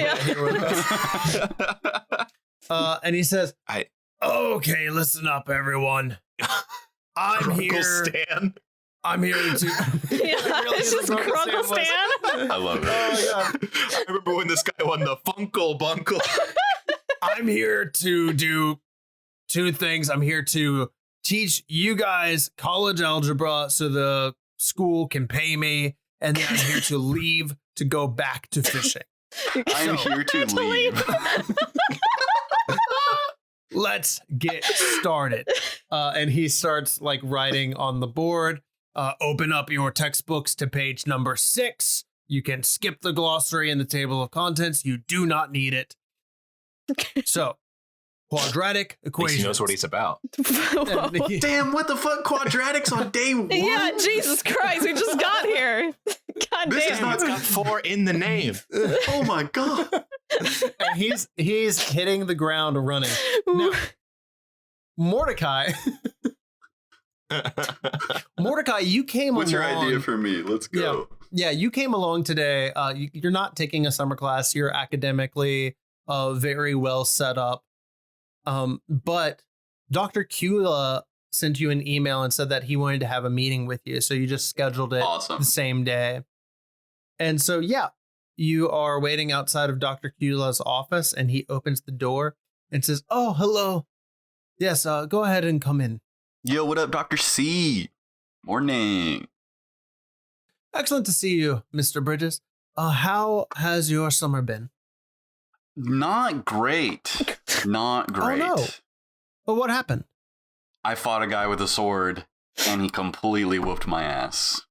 And he says, "Okay, listen up, everyone. I'm here. Stan. I'm here to." It's just Grunkle Stan. I love it. Oh, God. I remember when this guy won the Funkle Bunkle. I'm here to do 2 things. I'm here to teach you guys college algebra so the school can pay me, and then I'm here to leave to go back to fishing. I'm here to leave. Let's get started. And he starts like writing on the board. Open up your textbooks to page number 6. You can skip the glossary and the table of contents. You do not need it. So, quadratic At least equations. he knows what he's about. Damn, what the fuck? Quadratics on day one? Yeah, Jesus Christ, we just got here. God This damn. is not- It's got 4 in the name. Oh my god. And he's hitting the ground running. Now, Mordecai, you came What's your along. idea for me? Let's go. Yeah, you came along today. You're not taking a summer class. You're academically very well set up. But Dr. Kula sent you an email and said that he wanted to have a meeting with you. So you just scheduled it Awesome. the same day. And so, yeah, you are waiting outside of Dr. Kula's office, and he opens the door and says, "Oh, hello. Yes, go ahead and come in." Yo, what up, Dr. C? Morning. Excellent to see you, Mr. Bridges. How has your summer been? Not great. Not great. Oh, no. But what happened? I fought a guy with a sword, and he completely whooped my ass.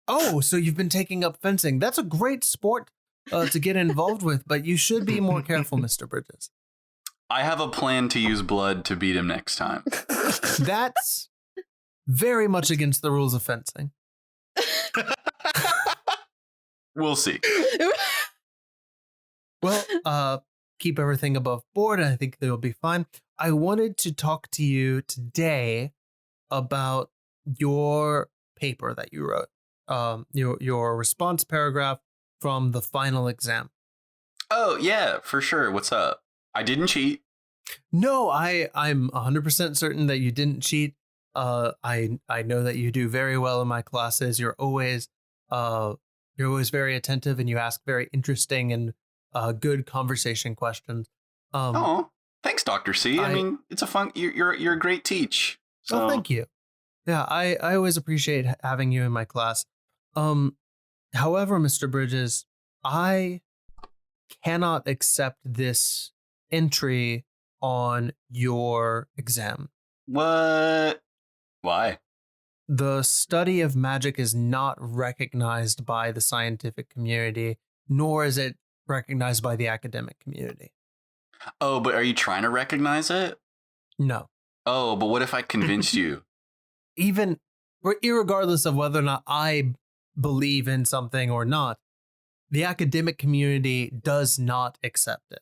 Oh, so you've been taking up fencing. That's a great sport to get involved with, but you should be more careful, Mr. Bridges. I have a plan to use blood to beat him next time. That's very much against the rules of fencing. We'll see. Well, keep everything above board. I think they'll be fine. I wanted to talk to you today about your paper that you wrote, your response paragraph from the final exam. Oh, yeah, for sure. What's up? I didn't cheat. No, I'm 100% certain that you didn't cheat. I know that you do very well in my classes. You're always very attentive, and you ask very interesting and good conversation questions. Oh, thanks, Dr. C. I mean, it's a fun. You're a great teach. So. Oh, thank you. Yeah, I always appreciate having you in my class. However, Mr. Bridges, I cannot accept this entry on your exam. What? Why? The study of magic is not recognized by the scientific community, nor is it recognized by the academic community. Oh, but are you trying to recognize it? No. Oh, but what if I convinced you? Even irregardless of whether or not I believe in something or not, the academic community does not accept it.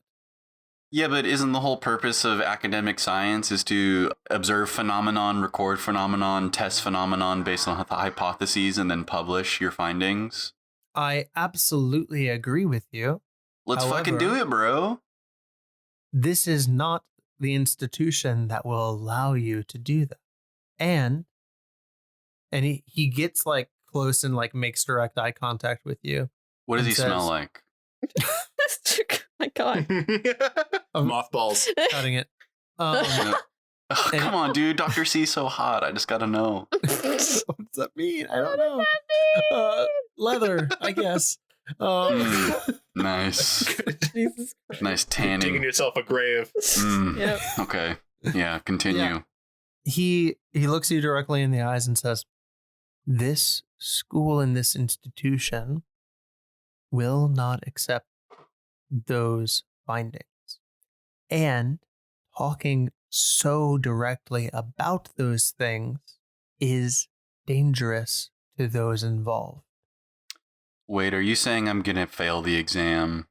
Yeah, but isn't the whole purpose of academic science is to observe phenomenon, record phenomenon, test phenomenon based on hypotheses, and then publish your findings? I absolutely agree with you. Let's However, fucking do it, bro. This is not the institution that will allow you to do that. And he gets like close and like makes direct eye contact with you. What does he smell like? My God. Mothballs. Cutting it. Oh, come on, dude. Dr. C's so hot. I just gotta know. What does that mean? I don't know. Leather, I guess. Nice. Jesus Christ. Nice tanning. Digging yourself a grave. Yep. Okay. Yeah, continue. Yeah. He looks you directly in the eyes and says, "This school and this institution will not accept those findings." And talking so directly about those things is dangerous to those involved. Wait, are you saying I'm gonna fail the exam?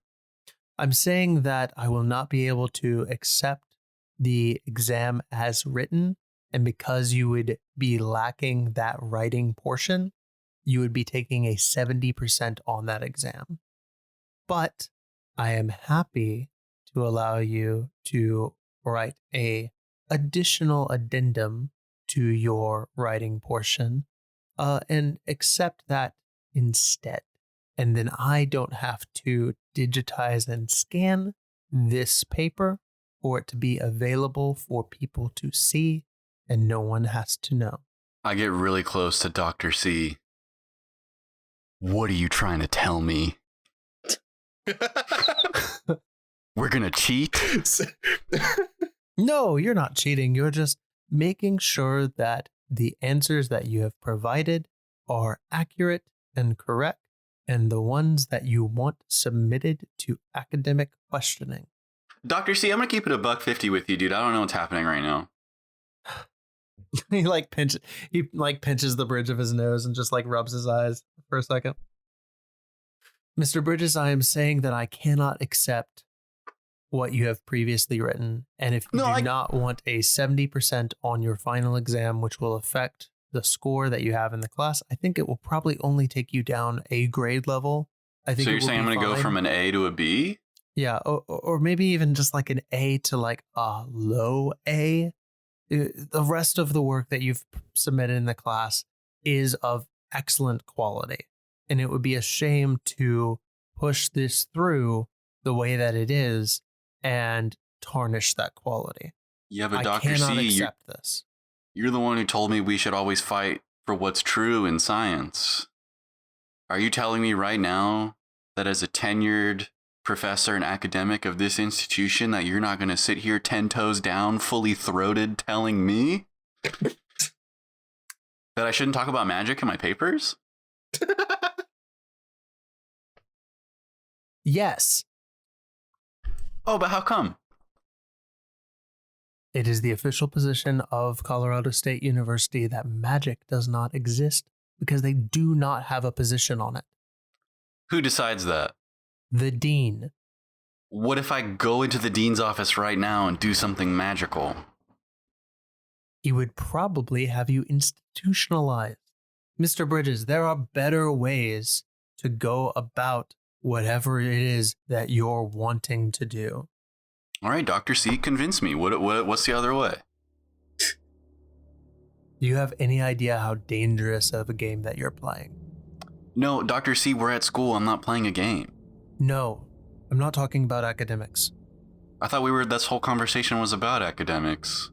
I'm saying that I will not be able to accept the exam as written, and because you would be lacking that writing portion, you would be taking a 70% on that exam. But I am happy to allow you to write a additional addendum to your writing portion and accept that instead. And then I don't have to digitize and scan this paper for it to be available for people to see, and no one has to know. I get really close to Dr. C. What are you trying to tell me? We're gonna cheat? No, you're not cheating. You're just making sure that the answers that you have provided are accurate and correct, and the ones that you want submitted to academic questioning. Dr. C, I'm going to keep it $1.50 with you, dude. I don't know what's happening right now. He pinches the bridge of his nose and just rubs his eyes for a second. Mr. Bridges, I am saying that I cannot accept what you have previously written. And if you do not want a 70% on your final exam, which will affect the score that you have in the class, I think it will probably only take you down a grade level. I think. So you're saying I'm going to go from an A to a B? Yeah, or maybe even just an A to a low A. The rest of the work that you've submitted in the class is of excellent quality. And it would be a shame to push this through the way that it is and tarnish that quality. Yeah, but I Dr. cannot C, accept this. You're the one who told me we should always fight for what's true in science. Are you telling me right now that as a tenured professor and academic of this institution that you're not going to sit here 10 toes down, fully throated, telling me that I shouldn't talk about magic in my papers? Yes. Oh, but how come? It is the official position of Colorado State University that magic does not exist because they do not have a position on it. Who decides that? The dean. What if I go into the dean's office right now and do something magical? He would probably have you institutionalized. Mr. Bridges, there are better ways to go about whatever it is that you're wanting to do. All right, Dr. C, convince me. What's the other way? Do you have any idea how dangerous of a game that you're playing? No, Dr. C, we're at school. I'm not playing a game. No, I'm not talking about academics. I thought this whole conversation was about academics.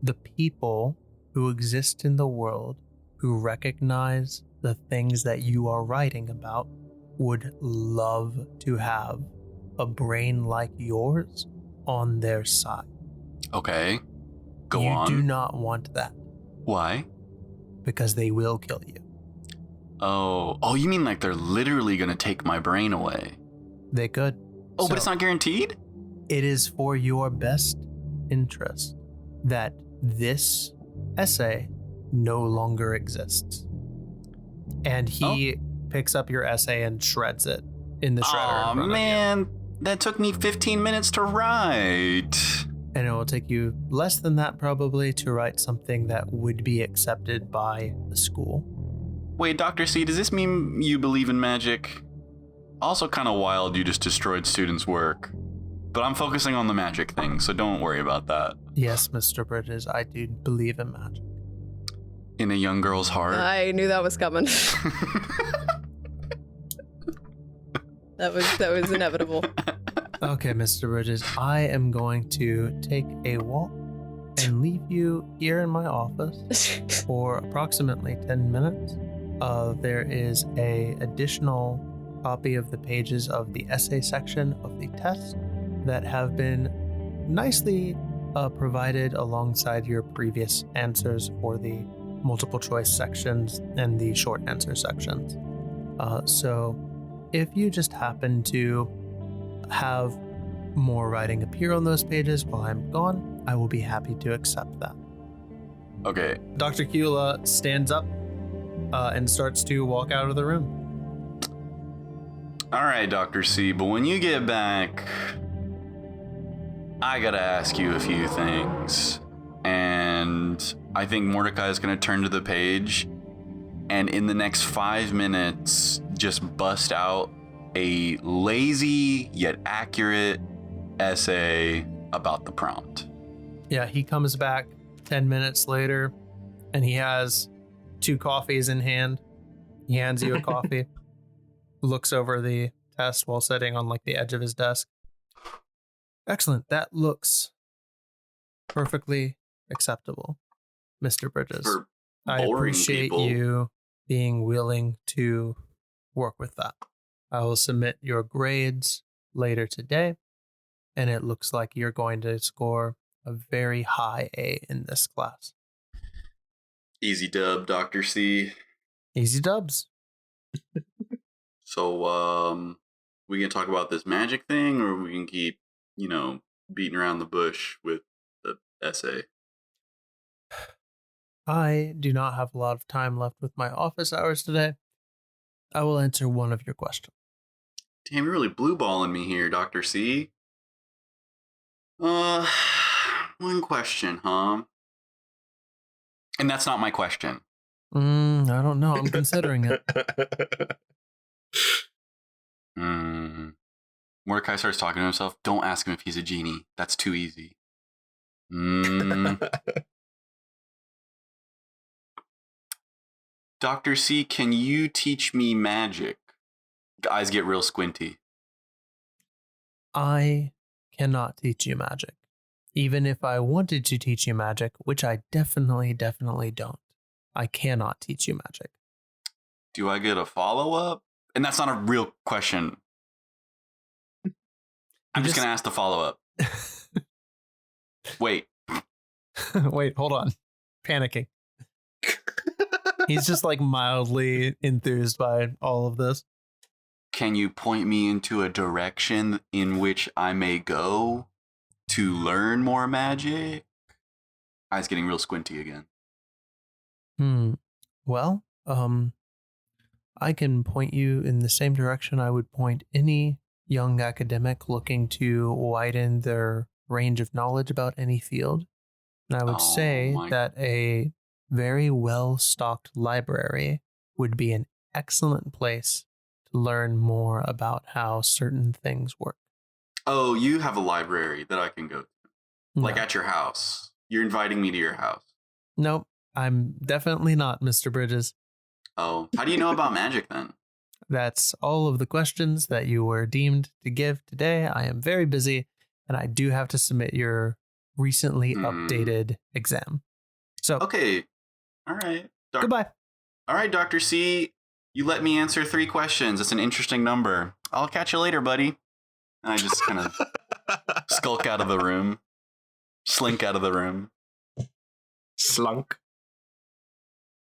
The people who exist in the world who recognize the things that you are writing about would love to have a brain like yours on their side. Okay, go on. You do not want that. Why? Because they will kill you. Oh, you mean they're literally going to take my brain away? They could. Oh, but it's not guaranteed? It is for your best interest that this essay no longer exists. And he picks up your essay and shreds it in the shredder. Oh, man. That took me 15 minutes to write. And it will take you less than that probably to write something that would be accepted by the school. Wait, Dr. C, does this mean you believe in magic? Also kind of wild you just destroyed students' work. But I'm focusing on the magic thing, so don't worry about that. Yes, Mr. Bridges, I do believe in magic. In a young girl's heart? I knew that was coming. That was inevitable. Okay, Mr. Bridges, I am going to take a walk and leave you here in my office for approximately 10 minutes. There is a additional copy of the pages of the essay section of the test that have been nicely provided alongside your previous answers for the multiple choice sections and the short answer sections. So if you just happen to have more writing appear on those pages while I'm gone, I will be happy to accept that. Okay. Dr. Kula stands up and starts to walk out of the room. All right, Dr. C, but when you get back, I gotta ask you a few things. And I think Mordecai is gonna turn to the page and in the next 5 minutes just bust out a lazy yet accurate essay about the prompt. Yeah, he comes back 10 minutes later and he has 2 coffees in hand. He hands you a coffee, looks over the test while sitting on the edge of his desk. Excellent. That looks perfectly acceptable, Mr. Bridges. I appreciate you being willing to work with that. I will submit your grades later today, and it looks like you're going to score a very high A in this class. Easy dub, Dr. C. Easy dubs. So, We can talk about this magic thing, or we can keep, beating around the bush with the essay. I do not have a lot of time left with my office hours today. I will answer one of your questions. Damn, you're really blue balling me here, Dr. C. One question, huh? And that's not my question. I don't know. I'm considering it. Mordecai starts talking to himself. Don't ask him if he's a genie. That's too easy. Dr. C, can you teach me magic? Eyes get real squinty. I cannot teach you magic. Even if I wanted to teach you magic, which I definitely don't. I cannot teach you magic. Do I get a follow-up? And that's not a real question. I'm just going to ask the follow-up. Wait. Wait, hold on. Panicking. He's just like mildly enthused by all of this. Can you point me into a direction in which I may go to learn more magic? Eyes getting real squinty again. Well, I can point you in the same direction I would point any young academic looking to widen their range of knowledge about any field. And I would say that a very well-stocked library would be an excellent place to learn more about how certain things work. Oh, you have a library that I can go to. Like at your house. You're inviting me to your house. Nope, I'm definitely not, Mr. Bridges. Oh, how do you know about magic then? That's all of the questions that you were deemed to give today. I am very busy, and I do have to submit your recently updated exam. So okay. All right. Goodbye. All right, Dr. C. You let me answer 3 questions. It's an interesting number. I'll catch you later, buddy. And I just kind of skulk out of the room. Slink out of the room. Slunk.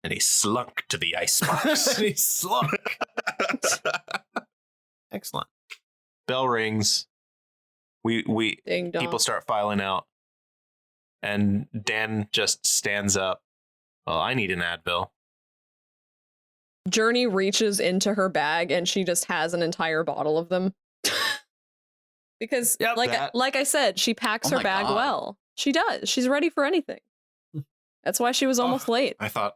And he slunk to the icebox. He slunk. Excellent. Bell rings. We Ding dong. people start filing out. And Dan just stands up. Well, I need an Advil. Journey reaches into her bag and she just has an entire bottle of them. Because like I said, she packs her bag well. She does. She's ready for anything. That's why she was almost late. I thought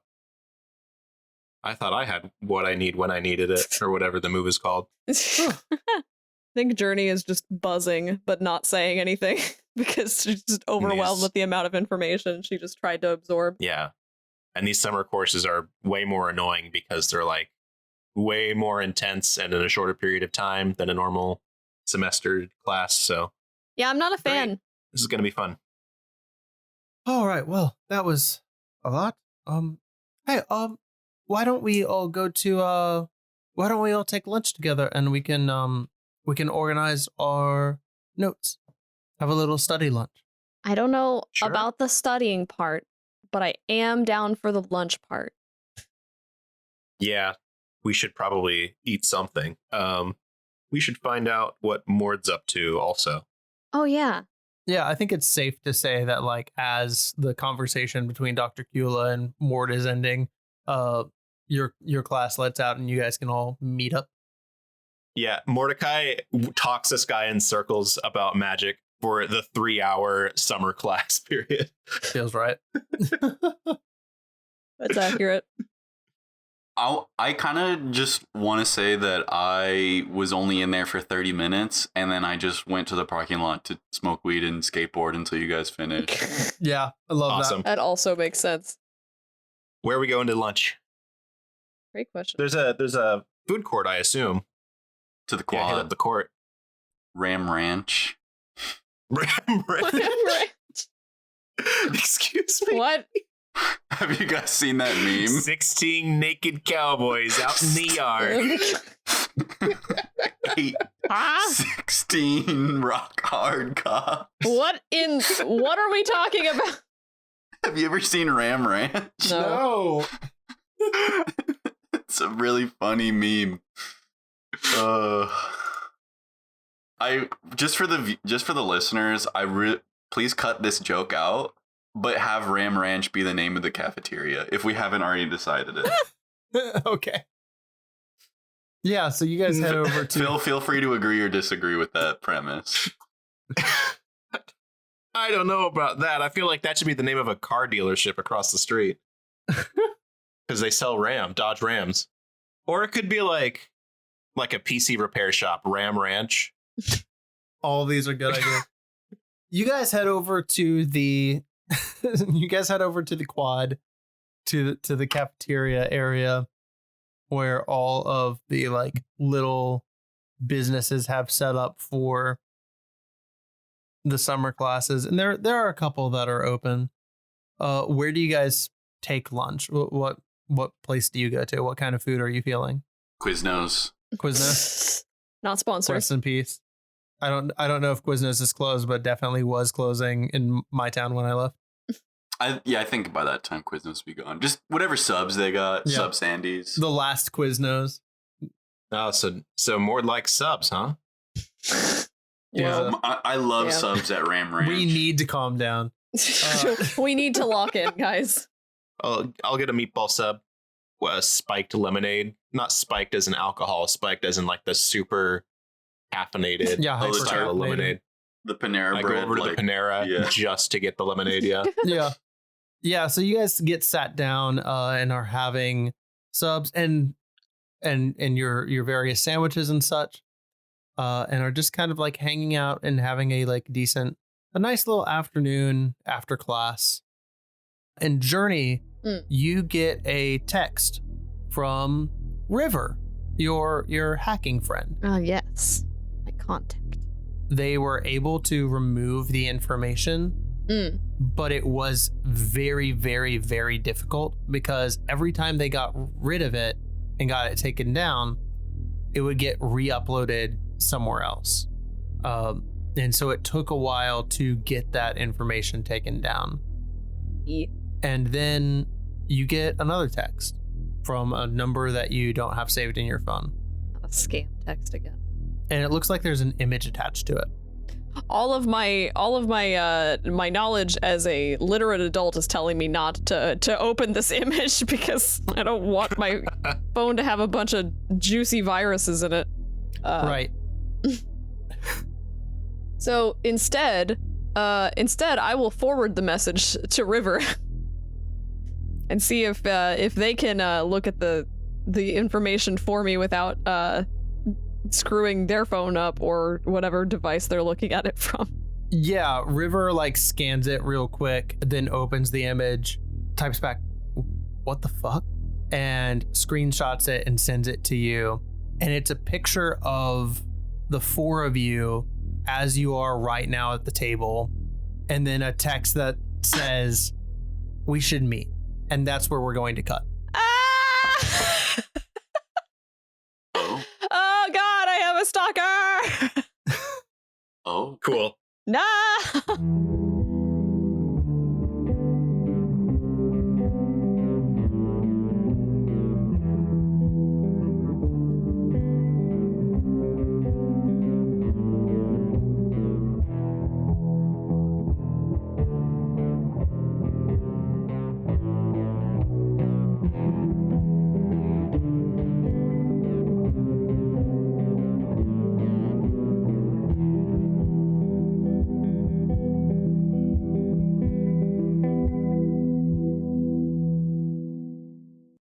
I had what I need when I needed it, or whatever the move is called. I think Journey is just buzzing, but not saying anything because she's just overwhelmed with the amount of information she just tried to absorb. Yeah. And these summer courses are way more annoying because they're like way more intense and in a shorter period of time than a normal semester class. So yeah, I'm not a fan. Great. This is going to be fun. All right. Well, that was a lot. Hey, why don't we all take lunch together and we can organize our notes. Have a little study lunch. I don't know about the studying part, but I am down for the lunch part. Yeah, we should probably eat something. We should find out what Mord's up to also. Oh, yeah. Yeah, I think it's safe to say that, like, as the conversation between Dr. Kula and Mord is ending, your class lets out and you guys can all meet up. Yeah, Mordecai talks this guy in circles about magic for the 3-hour summer class period. Feels right. That's accurate. I kind of just want to say that I was only in there for 30 minutes and then I just went to the parking lot to smoke weed and skateboard until you guys finished. Yeah, I love that. That also makes sense. Where are we going to lunch? Great question. There's a food court, I assume. To the quad. Yeah, hit up the court. Ram Ranch. Ram Ranch. Excuse me. What? Have you guys seen that meme? 16 naked cowboys out in the yard. 16 rock hard cops. What are we talking about? Have you ever seen Ram Ranch? No. It's a really funny meme. I just for the listeners, please cut this joke out, but have Ram Ranch be the name of the cafeteria if we haven't already decided it. Okay. Yeah, so you guys head over to Phil. Feel free to agree or disagree with that premise. I don't know about that. I feel like that should be the name of a car dealership across the street. Because they sell Dodge Rams. Or it could be like a PC repair shop, Ram Ranch. All of these are good ideas. You guys head over to the quad to the cafeteria area where all of the like little businesses have set up for the summer classes, and there are a couple that are open. Where do you guys take lunch? What place do you go to? What kind of food are you feeling? Quiznos. Not sponsored. Rest in peace. I don't know if Quiznos is closed, but definitely was closing in my town when I left. I think by that time Quiznos will be gone. Just whatever subs they got, sub Sandies. The last Quiznos. Oh, so more like subs, huh? Yeah. I love subs at Ram Ranch. We need to calm down. We need to lock in, guys. I'll get a meatball sub. Spiked lemonade. Not spiked as an alcohol, spiked as in like the super caffeinated style of lemonade. The Panera I bread. go over to the Panera just to get the lemonade, Yeah, so you guys get sat down and are having subs and your various sandwiches and such. And are just kind of like hanging out and having a nice little afternoon after class. And Journey, you get a text from River, your hacking friend. Yes, my contact. They were able to remove the information, but it was very, very, very difficult because every time they got rid of it and got it taken down, it would get re-uploaded somewhere else. And so it took a while to get that information taken down. Yeah. And then you get another text from a number that you don't have saved in your phone. A scam text again. And it looks like there's an image attached to it. All of my my knowledge as a literate adult is telling me not to open this image because I don't want my phone to have a bunch of juicy viruses in it. Right. So instead I will forward the message to River and see if they can look at the information for me without screwing their phone up or whatever device they're looking at it from. Yeah, River scans it real quick, then opens the image, types back, "What the fuck?" and screenshots it and sends it to you. And it's a picture of the four of you as you are right now at the table, and then a text that says, "We should meet." And that's where we're going to cut. Oh God, I have a stalker. Oh, cool. No.